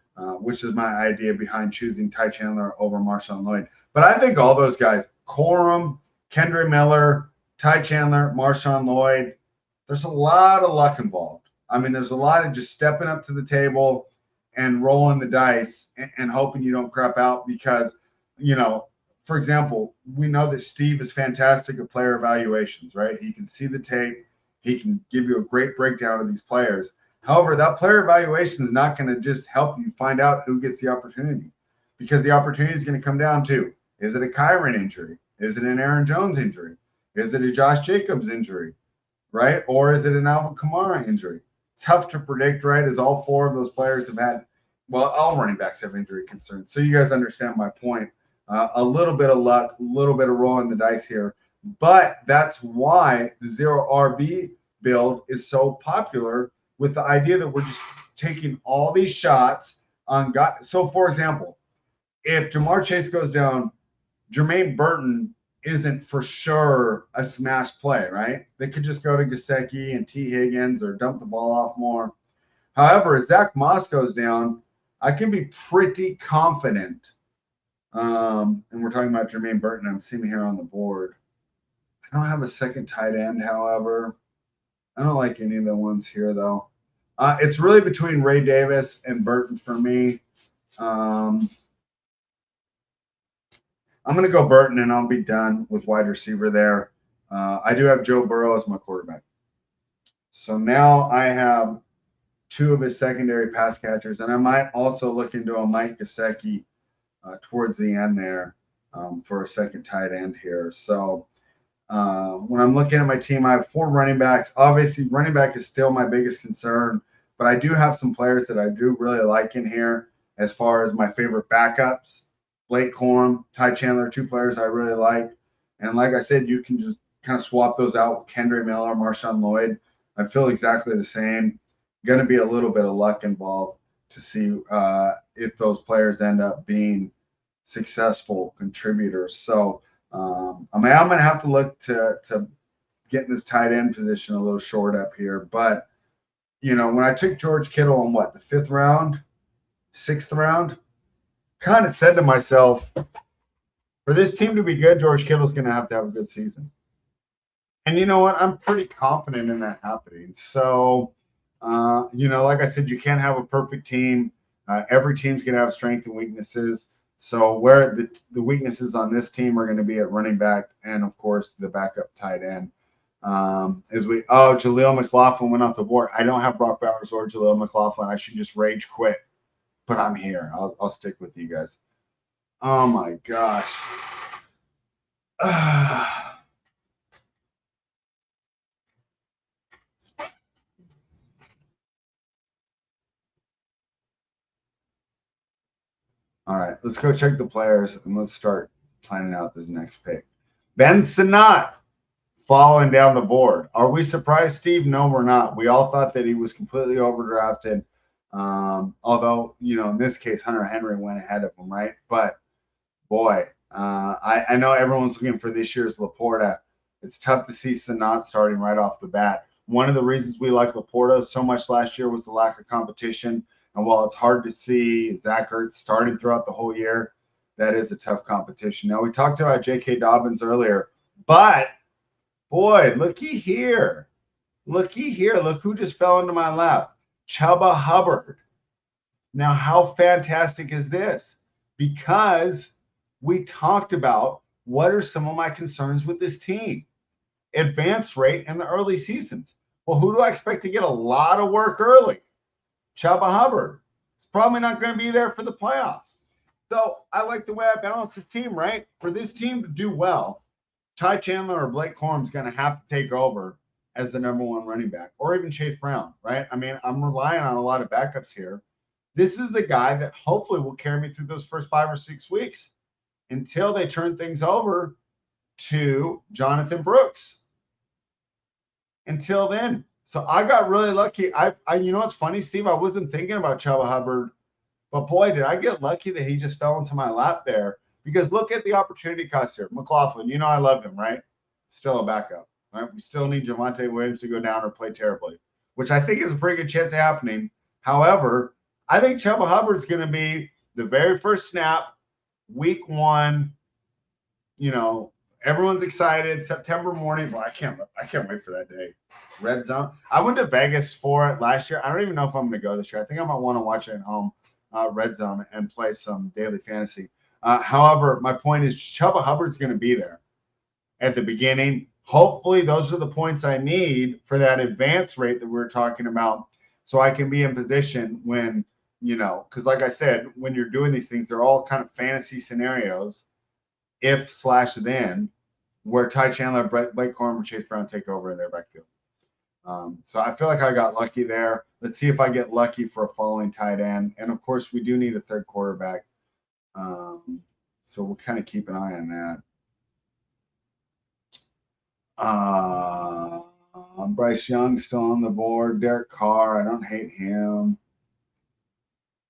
Speaker 1: which is my idea behind choosing Ty Chandler over Marshawn Lloyd. But I think all those guys, Corum, Kendre Miller, Ty Chandler, Marshawn Lloyd, there's a lot of luck involved. I mean, there's a lot of just stepping up to the table and rolling the dice and hoping you don't crap out because, for example, we know that Steve is fantastic at player evaluations, right? He can see the tape. He can give you a great breakdown of these players. However, that player evaluation is not going to just help you find out who gets the opportunity because the opportunity is going to come down to, is it a Kyron injury? Is it an Aaron Jones injury? Is it a Josh Jacobs injury, right? Or is it an Alvin Kamara injury? Tough to predict, right? As all 4 of those players have had, all running backs have injury concerns. So you guys understand my point. A little bit of luck, a little bit of rolling the dice here. But that's why the 0 RB build is so popular with the idea that we're just taking all these shots on guys. So, for example, if Jamar Chase goes down, Jermaine Burton isn't for sure a smash play, right? They could just go to Gesicki and T. Higgins or dump the ball off more. However, as Zach Moss goes down, I can be pretty confident. And we're talking about Jermaine Burton. I'm seeing him here on the board. I don't have a second tight end, however. I don't like any of the ones here, though. It's really between Ray Davis and Burton for me. I'm going to go Burton, and I'll be done with wide receiver there. I do have Joe Burrow as my quarterback. So now I have 2 of his secondary pass catchers, and I might also look into a Mike Gesicki towards the end there for a second tight end here. So when I'm looking at my team, I have 4 running backs. Obviously, running back is still my biggest concern, but I do have some players that I do really like in here as far as my favorite backups. Blake Corum, Ty Chandler, 2 players I really like. And like I said, you can just kind of swap those out with Kendre Miller, Marshawn Lloyd. I feel exactly the same. Going to be a little bit of luck involved to see if those players end up being successful contributors. So I'm going to have to look to get in this tight end position a little short up here. But, when I took George Kittle in the 5th round, 6th round, kind of said to myself, for this team to be good, George Kittle's going to have a good season. And you know what? I'm pretty confident in that happening. So Like I said, you can't have a perfect team. Every team's going to have strengths and weaknesses. So where the weaknesses on this team are going to be at running back and, of course, the backup tight end. Jaleel McLaughlin went off the board. I don't have Brock Bowers or Jaleel McLaughlin. I should just rage quit, but I'm here. I'll stick with you guys. Oh my gosh. All right, let's go check the players and let's start planning out this next pick. Ben Sinnott falling down the board. Are we surprised, Steve? No, we're not. We all thought that he was completely overdrafted. Although, in this case, Hunter Henry went ahead of him, right? But boy, I know everyone's looking for this year's Laporta. It's tough to see Sinnott starting right off the bat. One of the reasons we like Laporta so much last year was the lack of competition. And while it's hard to see Zach Ertz starting throughout the whole year, that is a tough competition. Now, we talked about J.K. Dobbins earlier, but boy, looky here. Looky here. Look who just fell into my lap. Chuba Hubbard. Now, how fantastic is this? Because we talked about what are some of my concerns with this team. Advance rate in the early seasons. Well, who do I expect to get a lot of work early? Chuba Hubbard. It's probably not going to be there for the playoffs. So I like the way I balance this team, right? For this team to do well, Ty Chandler or Blake Corum's going to have to take over as the number one running back, or even Chase Brown, right? I mean, I'm relying on a lot of backups here. This is the guy that hopefully will carry me through those first 5 or 6 weeks until they turn things over to Jonathan Brooks. Until then. So I got really lucky. What's funny, Steve? I wasn't thinking about Chuba Hubbard, but boy, did I get lucky that he just fell into my lap there. Because look at the opportunity cost here. McLaughlin, I love him, right? Still a backup, right? We still need Javonte Williams to go down or play terribly, which I think is a pretty good chance of happening. However, I think Chuba Hubbard's going to be the very first snap, week 1. Everyone's excited. September morning. Well, I can't wait for that day. Red Zone. I went to Vegas for it last year. I don't even know if I'm going to go this year. I think I might want to watch it at home, Red Zone, and play some daily fantasy. However, my point is Chuba Hubbard's going to be there at the beginning. Hopefully, those are the points I need for that advance rate that we were talking about, so I can be in position when, because like I said, when you're doing these things, they're all kind of fantasy scenarios, if/then, where Ty Chandler, Blake Corum, and Chase Brown take over in their backfield. So I feel like I got lucky there. Let's see if I get lucky for a falling tight end. And, of course, we do need a third quarterback. So we'll kind of keep an eye on that. Bryce Young still on the board. Derek Carr, I don't hate him.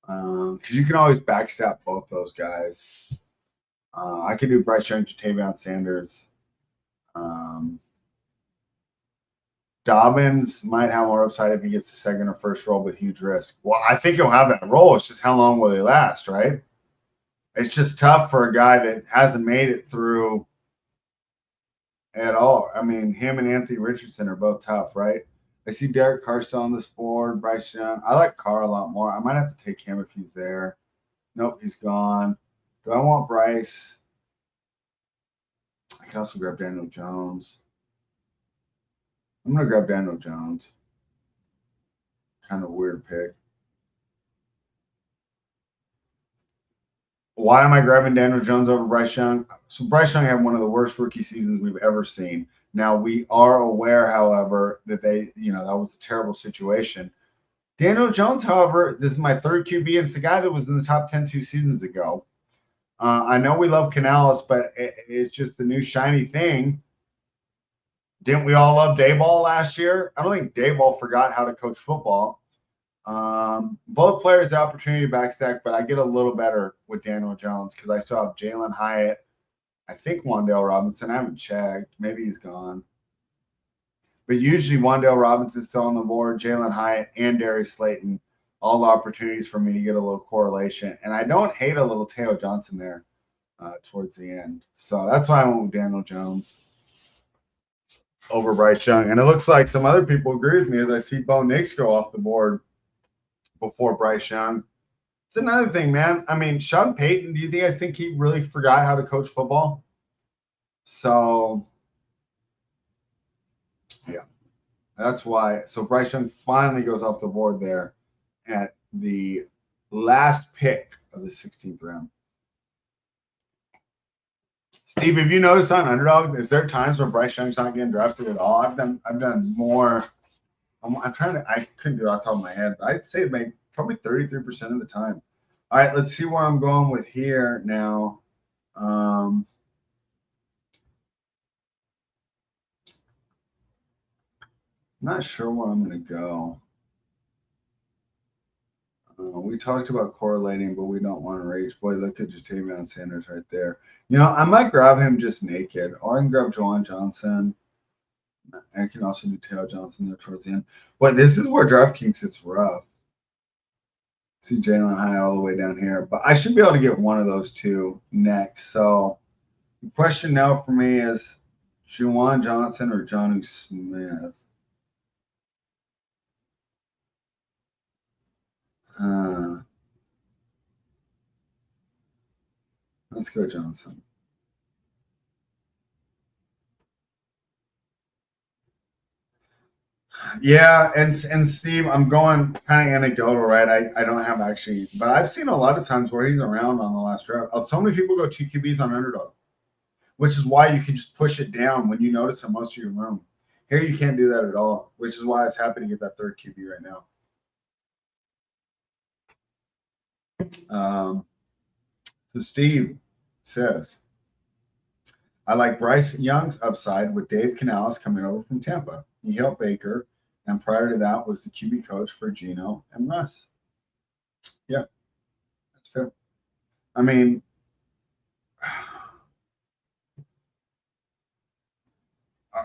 Speaker 1: Because you can always backstop both those guys. I could do Bryce Young, Jatavion Sanders. Dobbins might have more upside if he gets the second or first roll, but huge risk. Well, I think he'll have that role. It's just how long will he last, right? It's just tough for a guy that hasn't made it through at all. I mean, him and Anthony Richardson are both tough, right? I see Derek Carr still on this board. Bryce Young. I like Carr a lot more. I might have to take him if he's there. Nope, he's gone. Do I want Bryce? I can also grab Daniel Jones. I'm going to grab Daniel Jones. Kind of weird pick. Why am I grabbing Daniel Jones over Bryce Young? So Bryce Young had one of the worst rookie seasons we've ever seen. Now, we are aware, however, that that was a terrible situation. Daniel Jones, however, this is my third QB, and it's the guy that was in the top 10 2 seasons ago. I know we love Canales, but it's just the new shiny thing. Didn't we all love Dayball last year? I don't think Dayball forgot how to coach football. Both players the opportunity to backstack, but I get a little better with Daniel Jones because I still have Jalen Hyatt. I think Wan'Dale Robinson. I haven't checked. Maybe he's gone. But usually Wan'Dale Robinson's still on the board, Jalen Hyatt and Darius Slayton. All the opportunities for me to get a little correlation. And I don't hate a little Teo Johnson there towards the end. So that's why I went with Daniel Jones. over Bryce Young. And it looks like some other people agree with me as I see Bo Nix go off the board before Bryce Young. It's another thing, man. I mean, Sean Payton, do you guys think he really forgot how to coach football? So, yeah, that's why. So Bryce Young finally goes off the board there at the last pick of the 16th round. Steve, have you noticed on Underdog, is there times where Bryce Young's not getting drafted at all? I've done more. I'm trying to. I couldn't do it off the top of my head, but I'd say maybe probably 33% of the time. All right, let's see where I'm going with here now. I'm not sure where I'm going to go. We talked about correlating, but we don't want to rage. Boy, look at Jatavion Sanders right there. You know, I might grab him just naked, or I can grab Juwan Johnson. I can also do Taylor Johnson there towards the end. But this is where DraftKings is rough. See Jalen Hyatt all the way down here. But I should be able to get one of those two next. So the question now for me is Juwan Johnson or Jonnu Smith? Let's go Johnson. Yeah, and Steve, I'm going kind of anecdotal, right? I don't have actually, but I've seen a lot of times where he's around on the last draft. So many people go 2 QBs on Underdog, which is why you can just push it down when you notice in most of your room. Here you can't do that at all, which is why I was happy to get that 3rd QB right now. So Steve says, I like Bryce Young's upside with Dave Canales coming over from Tampa. He helped Baker, and prior to that was the QB coach for Geno and Russ. Yeah, that's fair. I mean,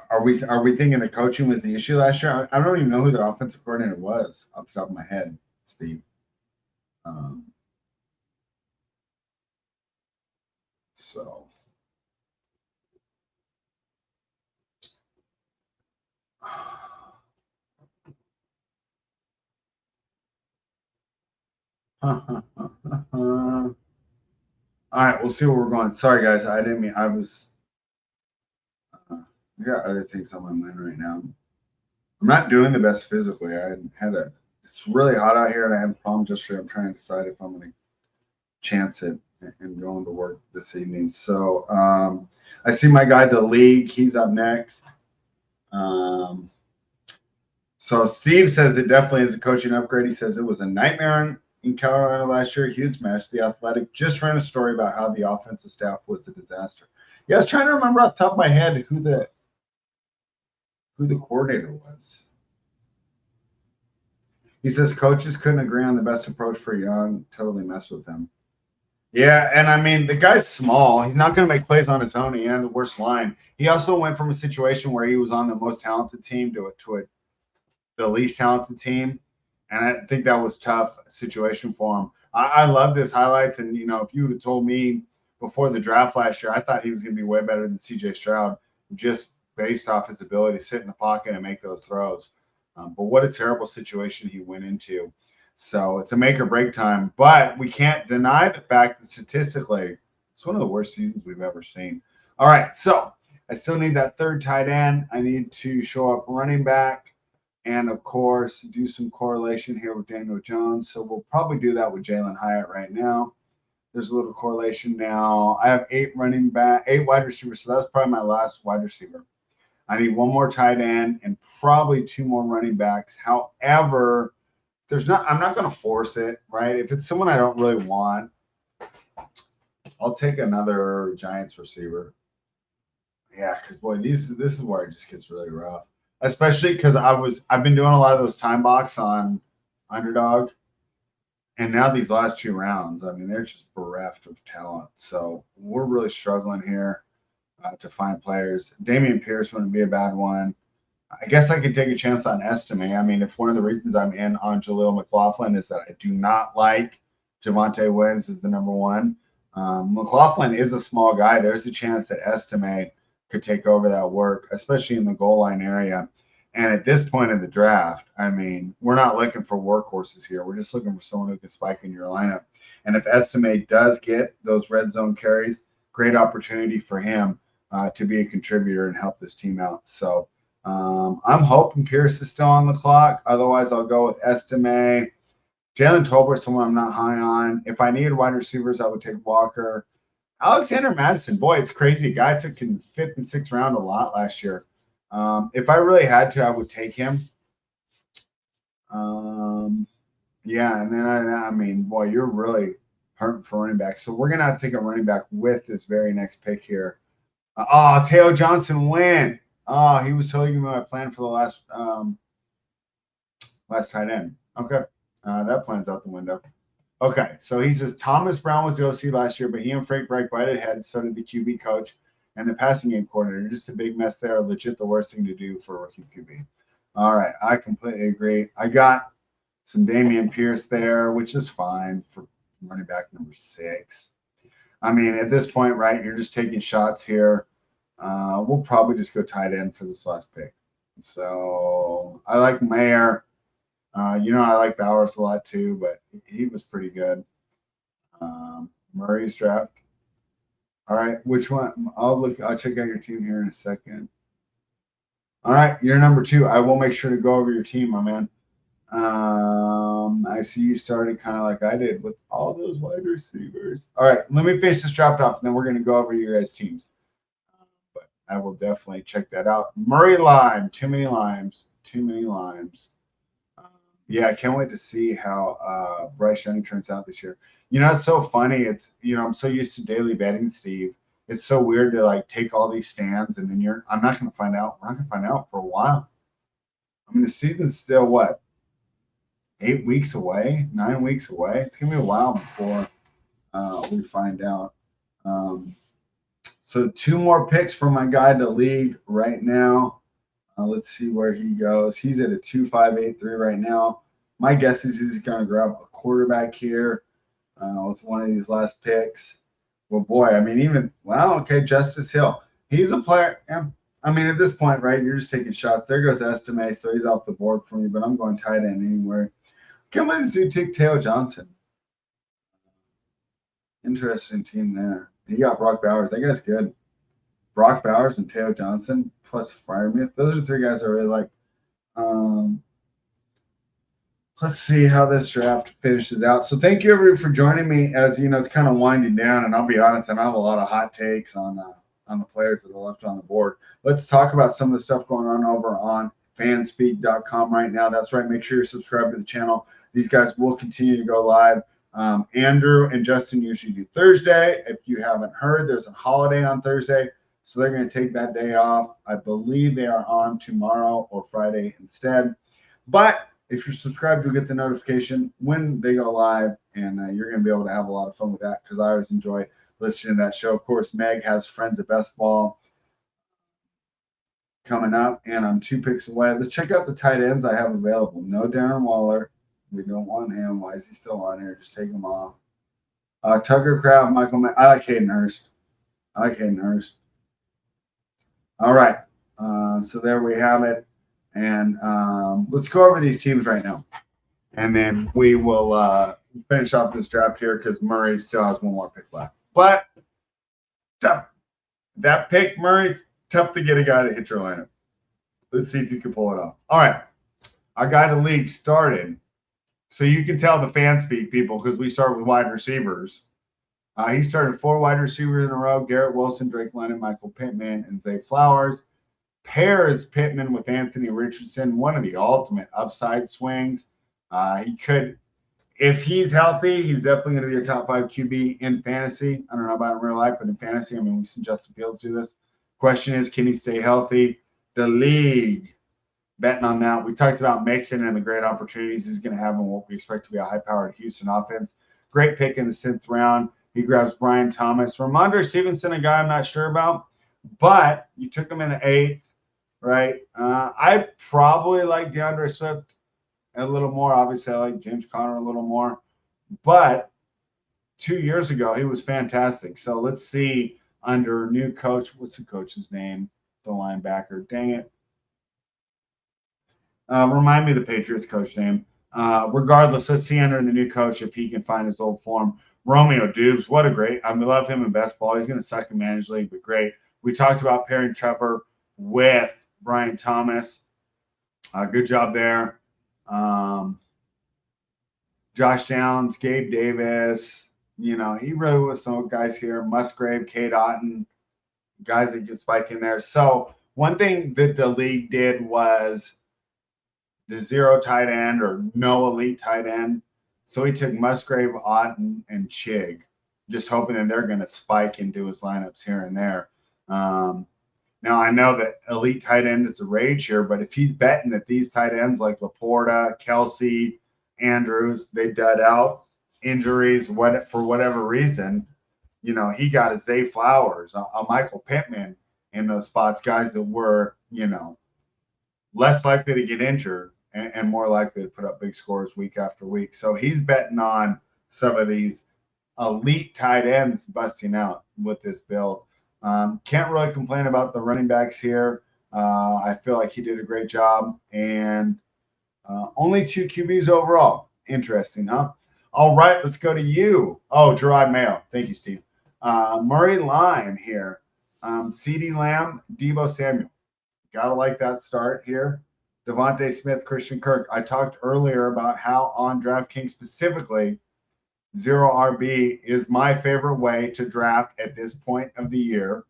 Speaker 1: are we thinking the coaching was the issue last year? I don't even know who the offensive coordinator was off the top of my head, Steve. So. All right, we'll see where we're going. Sorry, guys. I didn't mean I was. I got other things on my mind right now. I'm not doing the best physically. I had a. It's really hot out here, and I had a problem yesterday. I'm trying to decide if I'm going to chance it and going to work this evening. So I see my guy, the league. He's up next. So Steve says it definitely is a coaching upgrade. He says it was a nightmare in Carolina last year. Huge mess. The Athletic just ran a story about how the offensive staff was a disaster. Yeah, I was trying to remember off the top of my head who the coordinator was. He says coaches couldn't agree on the best approach for Young. Totally messed with him. Yeah, and I mean the guy's small. He's not going to make plays on his own. He had the worst line. He also went from a situation where he was on the most talented team to the least talented team. And I think that was a tough situation for him. I love his highlights. And, you know, if you would have told me before the draft last year, I thought he was going to be way better than C.J. Stroud just based off his ability to sit in the pocket and make those throws. But what a terrible situation he went into. So it's a make or break time. But we can't deny the fact that statistically, it's one of the worst seasons we've ever seen. All right, so I still need that 3rd tight end. I need to show up running back. And, of course, do some correlation here with Daniel Jones. So we'll probably do that with Jalen Hyatt right now. There's a little correlation now. I have 8 wide receivers. So that's probably my last wide receiver. I need 1 more tight end and probably 2 more running backs. However, I'm not going to force it, right? If it's someone I don't really want, I'll take another Giants receiver. Yeah, because, boy, this is where it just gets really rough. Especially because I've been doing a lot of those time box on Underdog, and now these last 2 rounds, I mean, they're just bereft of talent. So we're really struggling here to find players. Dameon Pierce wouldn't be a bad one. I guess I could take a chance on Estime. I mean, if one of the reasons I'm in on Jaleel McLaughlin is that I do not like Javonte Williams as the number 1. McLaughlin is a small guy. There's a chance that Estime could take over that work, especially in the goal line area. And at this point in the draft, I mean, we're not looking for workhorses here. We're just looking for someone who can spike in your lineup. And if Estime does get those red zone carries, great opportunity for him to be a contributor and help this team out. So I'm hoping Pierce is still on the clock. Otherwise, I'll go with Estime. Jalen Tolbert, someone I'm not high on. If I needed wide receivers, I would take Walker. Alexander Madison, boy, it's crazy. A guy took in 5th and 6th round a lot last year. If I really had to, I would take him. Yeah, and then I mean, boy, you're really hurting for running back. So we're gonna have to take a running back with this very next pick here. Teo Johnson went. Oh, he was totally giving me my plan for the last tight end. Okay, that plan's out the window. Okay, so he says Thomas Brown was the OC last year, but he and Frank Reich butted heads. So did the QB coach and the passing game coordinator. Just a big mess there. Legit the worst thing to do for a rookie QB. All right, I completely agree. I got some Dameon Pierce there, which is fine for running back number 6. I mean, at this point, right, you're just taking shots here. We'll probably just go tight end for this last pick. So I like Mayer. I like Bowers a lot too, but he was pretty good. Murray's draft. All right, which one? I'll check out your team here in a second. All right, you're number 2. I will make sure to go over your team, my man. I see you started kind of like I did with all those wide receivers. All right, let me finish this draft off, and then we're going to go over your guys' teams. But I will definitely check that out. Murray Lime, too many limes. Yeah, I can't wait to see how Bryce Young turns out this year. It's so funny. It's I'm so used to daily betting, Steve. It's so weird to like take all these stands and then I'm not going to find out. We're not going to find out for a while. I mean, the season's still what? 8 weeks away, 9 weeks away. It's gonna be a while before we find out. So 2 more picks for my guy to league right now. Let's see where he goes. He's at a 2.583 right now. My guess is he's going to grab a quarterback here with one of these last picks. Well, boy, I mean, okay, Justice Hill. He's a player. I mean, at this point, right, you're just taking shots. There goes Estime, so he's off the board for me, but I'm going tight end anywhere. Can't let this dude take Teo Johnson. Interesting team there. He got Brock Bowers. That guy's good. Brock Bowers and Teo Johnson plus Freiermuth. Those are 3 guys I really like. Let's see how this draft finishes out. So thank you, everybody, for joining me. As you know, it's kind of winding down, and I'll be honest, I don't have a lot of hot takes on the players that are left on the board. Let's talk about some of the stuff going on over on fanspeak.com right now. That's right. Make sure you're subscribed to the channel. These guys will continue to go live. Andrew and Justin usually do Thursday. If you haven't heard, there's a holiday on Thursday, so they're going to take that day off. I believe they are on tomorrow or Friday instead. But if you're subscribed, you'll get the notification when they go live, and you're going to be able to have a lot of fun with that because I always enjoy listening to that show. Of course, Meg has Friends at Best Ball coming up, and I'm 2 picks away. Let's check out the tight ends I have available. No Darren Waller. We don't want him. Why is he still on here? Just take him off. Tucker Kraft, Michael May. I like Hayden Hurst. All right. So there we have it. And let's go over these teams right now. And then we will finish off this draft here because Murray still has 1 more pick left. But tough. That pick, Murray's tough to get a guy to hit your lineup. Let's see if you can pull it off. All right. Our guy to league started. So you can tell the Fanspeak people because we start with wide receivers. He started 4 wide receivers in a row: Garrett Wilson, Drake London, Michael Pittman, and Zay Flowers. Pairs Pittman with Anthony Richardson, one of the ultimate upside swings. He could, if he's healthy, he's definitely going to be a top 5 QB in fantasy. I don't know about in real life, but in fantasy, I mean, we've seen Justin Fields do this. Question is, can he stay healthy? The league betting on that. We talked about Mixon and the great opportunities he's going to have in what we expect to be a high-powered Houston offense. Great pick in the 10th round. He grabs Brian Thomas. Ramondre Stevenson, a guy I'm not sure about, but you took him in the 8th, right? I probably like DeAndre Swift a little more. Obviously, I like James Conner a little more, but 2 years ago, he was fantastic. So let's see under new coach. What's the coach's name? The linebacker. Dang it. Remind me of the Patriots coach name. Regardless, let's see under the new coach if he can find his old form. Romeo Dubes, what a great. I love him in best ball. He's going to suck in managed league, but great. We talked about pairing Trevor with Brian Thomas. Good job there. Josh Downs, Gabe Davis. He really was some guys here. Musgrave, Cade Otton, guys that could spike in there. So one thing that the league did was the zero tight end or no elite tight end. So he took Musgrave, Otton, and Chig, just hoping that they're going to spike into his lineups here and there. Now, I know that elite tight end is a rage here, but if he's betting that these tight ends like Laporta, Kelsey, Andrews, they dud out, injuries, for whatever reason, he got a Zay Flowers, a Michael Pittman in those spots, guys that were, less likely to get injured and more likely to put up big scores week after week. So he's betting on some of these elite tight ends busting out with this build. Can't really complain about the running backs here. I feel like he did a great job. And only 2 QBs overall. Interesting, huh? All right, let's go to you. Oh, Gerard Mayo. Thank you, Steve. Murray Lime here. CeeDee Lamb, Deebo Samuel. Got to like that start here. Devontae Smith, Christian Kirk. I talked earlier about how on DraftKings specifically, zero RB is my favorite way to draft at this point of the year.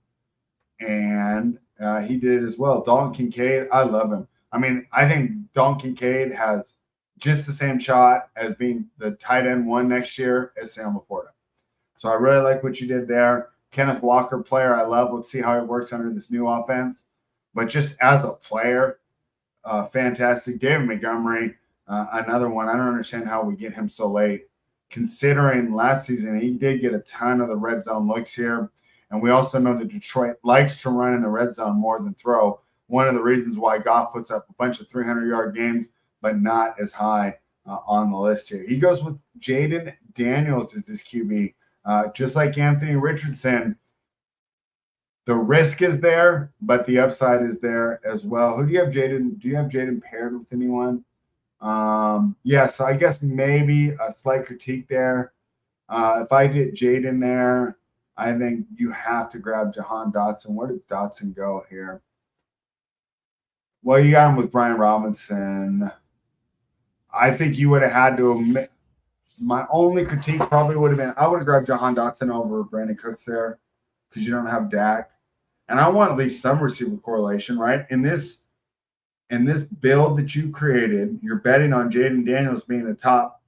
Speaker 1: And he did it as well. Dalton Kincaid, I love him. I think Dalton Kincaid has just the same shot as being the tight end 1 next year as Sam Laporta. So I really like what you did there. Kenneth Walker, player I love. Let's see how it works under this new offense. But just as a player, fantastic. David Montgomery, another one. I don't understand how we get him so late. Considering last season, he did get a ton of the red zone looks here. And we also know that Detroit likes to run in the red zone more than throw. One of the reasons why Goff puts up a bunch of 300-yard games, but not as high on the list here. He goes with Jaden Daniels as his QB. Just like Anthony Richardson, the risk is there, but the upside is there as well. Who do you have, Jaden? Do you have Jaden paired with anyone? Yeah, so I guess maybe a slight critique there. If I get Jaden there, I think you have to grab Jahan Dotson. Where did Dotson go here? Well, you got him with Brian Robinson. I think you would have had to. My only critique probably would have been I would have grabbed Jahan Dotson over Brandon Cooks there because you don't have Dak. And I want at least some receiver correlation, right? In this build that you created, you're betting on Jaden Daniels being a top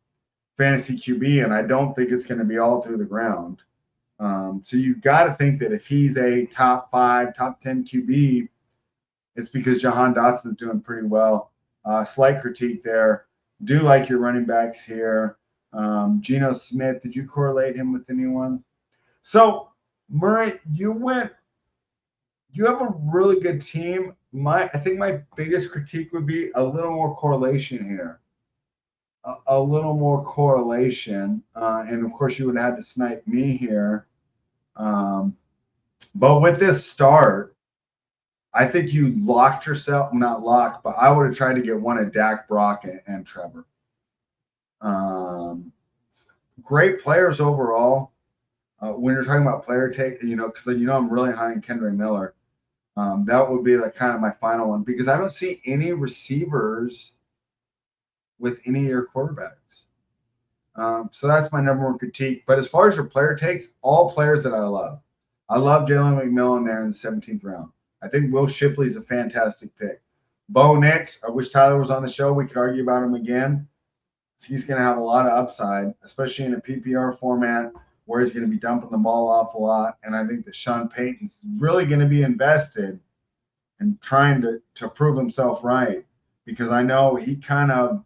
Speaker 1: fantasy QB, and I don't think it's going to be all through the ground. So you've got to think that if he's a top 5, top 10 QB, it's because Jahan Dotson's doing pretty well. Slight critique there. Do like your running backs here. Geno Smith, did you correlate him with anyone? So, Murray, you have a really good team. I think my biggest critique would be a little more correlation here. A little more correlation. And, of course, you would have had to snipe me here. But with this start, I think you locked yourself, not locked, but I would have tried to get one of Dak, Brock, and Trevor. Great players overall. When you're talking about player take, because I'm really high on Kendra Miller. That would be like kind of my final one because I don't see any receivers with any of your quarterbacks. So that's my number one critique. But as far as your player takes, all players that I love. I love Jalen McMillan there in the 17th round. I think Will Shipley's a fantastic pick. Bo Nix, I wish Tyler was on the show. We could argue about him again. He's going to have a lot of upside, especially in a PPR format where he's going to be dumping the ball off a lot. And I think that Sean Payton's really going to be invested in trying to prove himself right because I know he kind of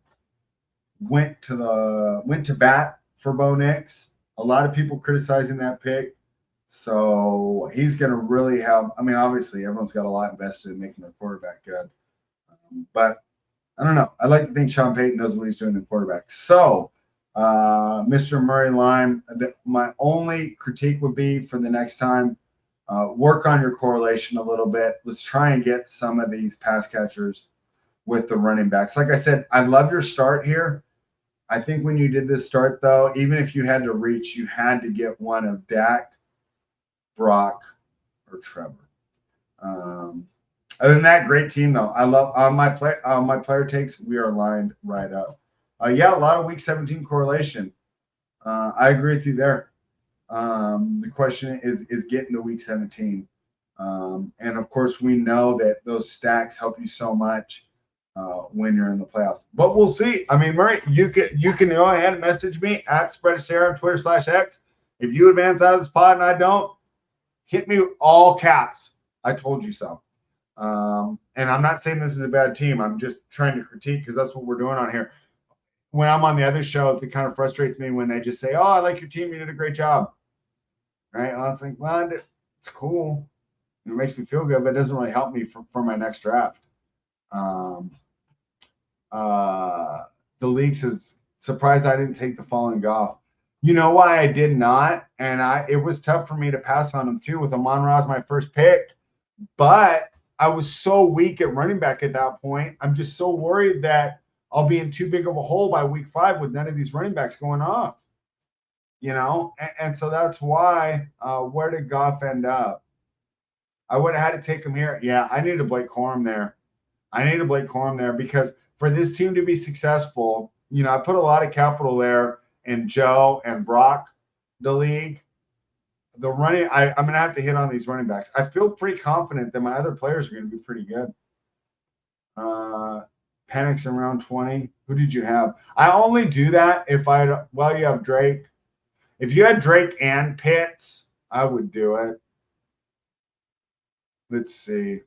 Speaker 1: went to bat for Bo Nix. A lot of people criticizing that pick. So he's going to really have – obviously everyone's got a lot invested in making their quarterback good. But I don't know. I like to think Sean Payton knows what he's doing in quarterback. So, Mr. Murray Lime, my only critique would be for the next time, work on your correlation a little bit. Let's try and get some of these pass catchers with the running backs. Like I said, I love your start here. I think when you did this start, though, even if you had to reach, you had to get one of Dak, Brock, or Trevor. Other than that, great team though. I love my player takes. We are lined right up. Yeah, a lot of week 17 correlation. I agree with you there. The question is getting to week 17, and of course we know that those stacks help you so much when you're in the playoffs. But we'll see. I mean, Murray, you can go ahead and message me at SpreadStare on Twitter/X. If you advance out of this pod and I don't, hit me all caps. I told you so. And I'm not saying this is a bad team. I'm just trying to critique because that's what we're doing on here. When I'm on the other shows, it kind of frustrates me when they just say, "Oh, I like your team. You did a great job." Right? Well, it's like, well, it's cool. It makes me feel good, but it doesn't really help me for my next draft. The league says, surprised I didn't take the falling golf. You know why I did not? And it was tough for me to pass on him too with Amon-Ra as my first pick. But I was so weak at running back at that point. I'm just so worried that I'll be in too big of a hole by week 5 with none of these running backs going off. And so that's why, where did Goff end up? I would have had to take him here. Yeah, I needed Blake Corum there. Because for this team to be successful, I put a lot of capital there in Joe and Brock, the league. The running, I'm going to have to hit on these running backs. I feel pretty confident that my other players are going to be pretty good. Panics in round 20. Who did you have? I only do that if you have Drake. If you had Drake and Pitts, I would do it. Let's see.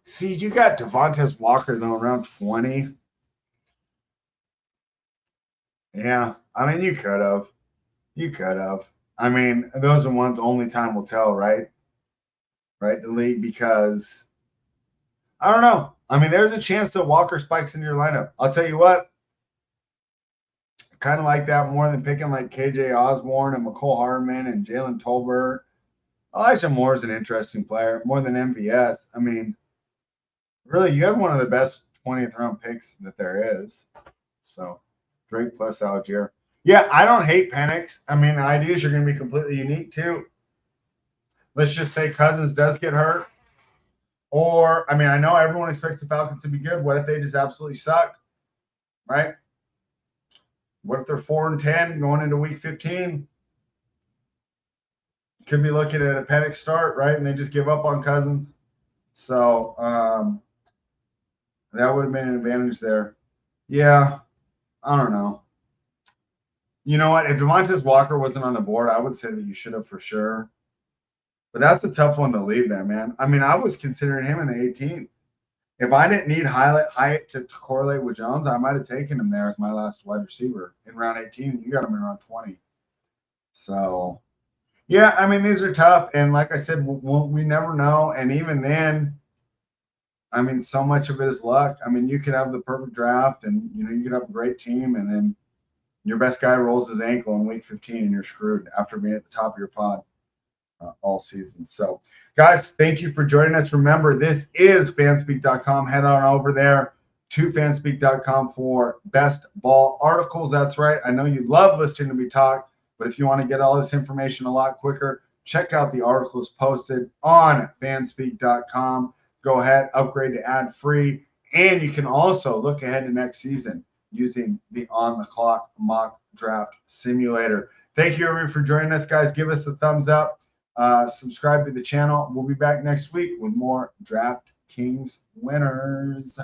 Speaker 1: See, you got Devontae Walker, though, around 20. Yeah, I mean, you could have. I mean, those are ones only time will tell, right? Right, the league, because I don't know. I mean, there's a chance that Walker spikes in your lineup. I'll tell you what, kind of like that more than picking like KJ Osborne and McCole Hardman and Jalen Tolbert. Elijah Moore is an interesting player, more than MVS. I mean, really, you have one of the best 20th round picks that there is. So, Drake plus Algier. Yeah, I don't hate panics. I mean, the ideas are going to be completely unique too. Let's just say Cousins does get hurt. Or, I mean, I know everyone expects the Falcons to be good. What if they just absolutely suck? Right? What if they're 4-10 going into week 15? Could be looking at a panic start, right? And they just give up on Cousins. So that would have been an advantage there. Yeah, I don't know. You know what? If Devontae Walker wasn't on the board, I would say that you should have for sure. But that's a tough one to leave there, man. I mean, I was considering him in the 18th. If I didn't need height to correlate with Jones, I might have taken him there as my last wide receiver in round 18. You got him in round 20. So, yeah, I mean, these are tough. And like I said, we never know. And even then, I mean, so much of it is luck. I mean, you could have the perfect draft and, you could have a great team. And then your best guy rolls his ankle in week 15 and you're screwed after being at the top of your pod all season. So, guys, thank you for joining us. Remember, this is fanspeak.com. Head on over there to fanspeak.com for best ball articles. That's right. I know you love listening to me talk, but if you want to get all this information a lot quicker, check out the articles posted on fanspeak.com. Go ahead, upgrade to ad free, and you can also look ahead to next season using the On the Clock mock draft simulator. Thank you, everyone, for joining us, guys. Give us a thumbs up. Subscribe to the channel. We'll be back next week with more DraftKings winners.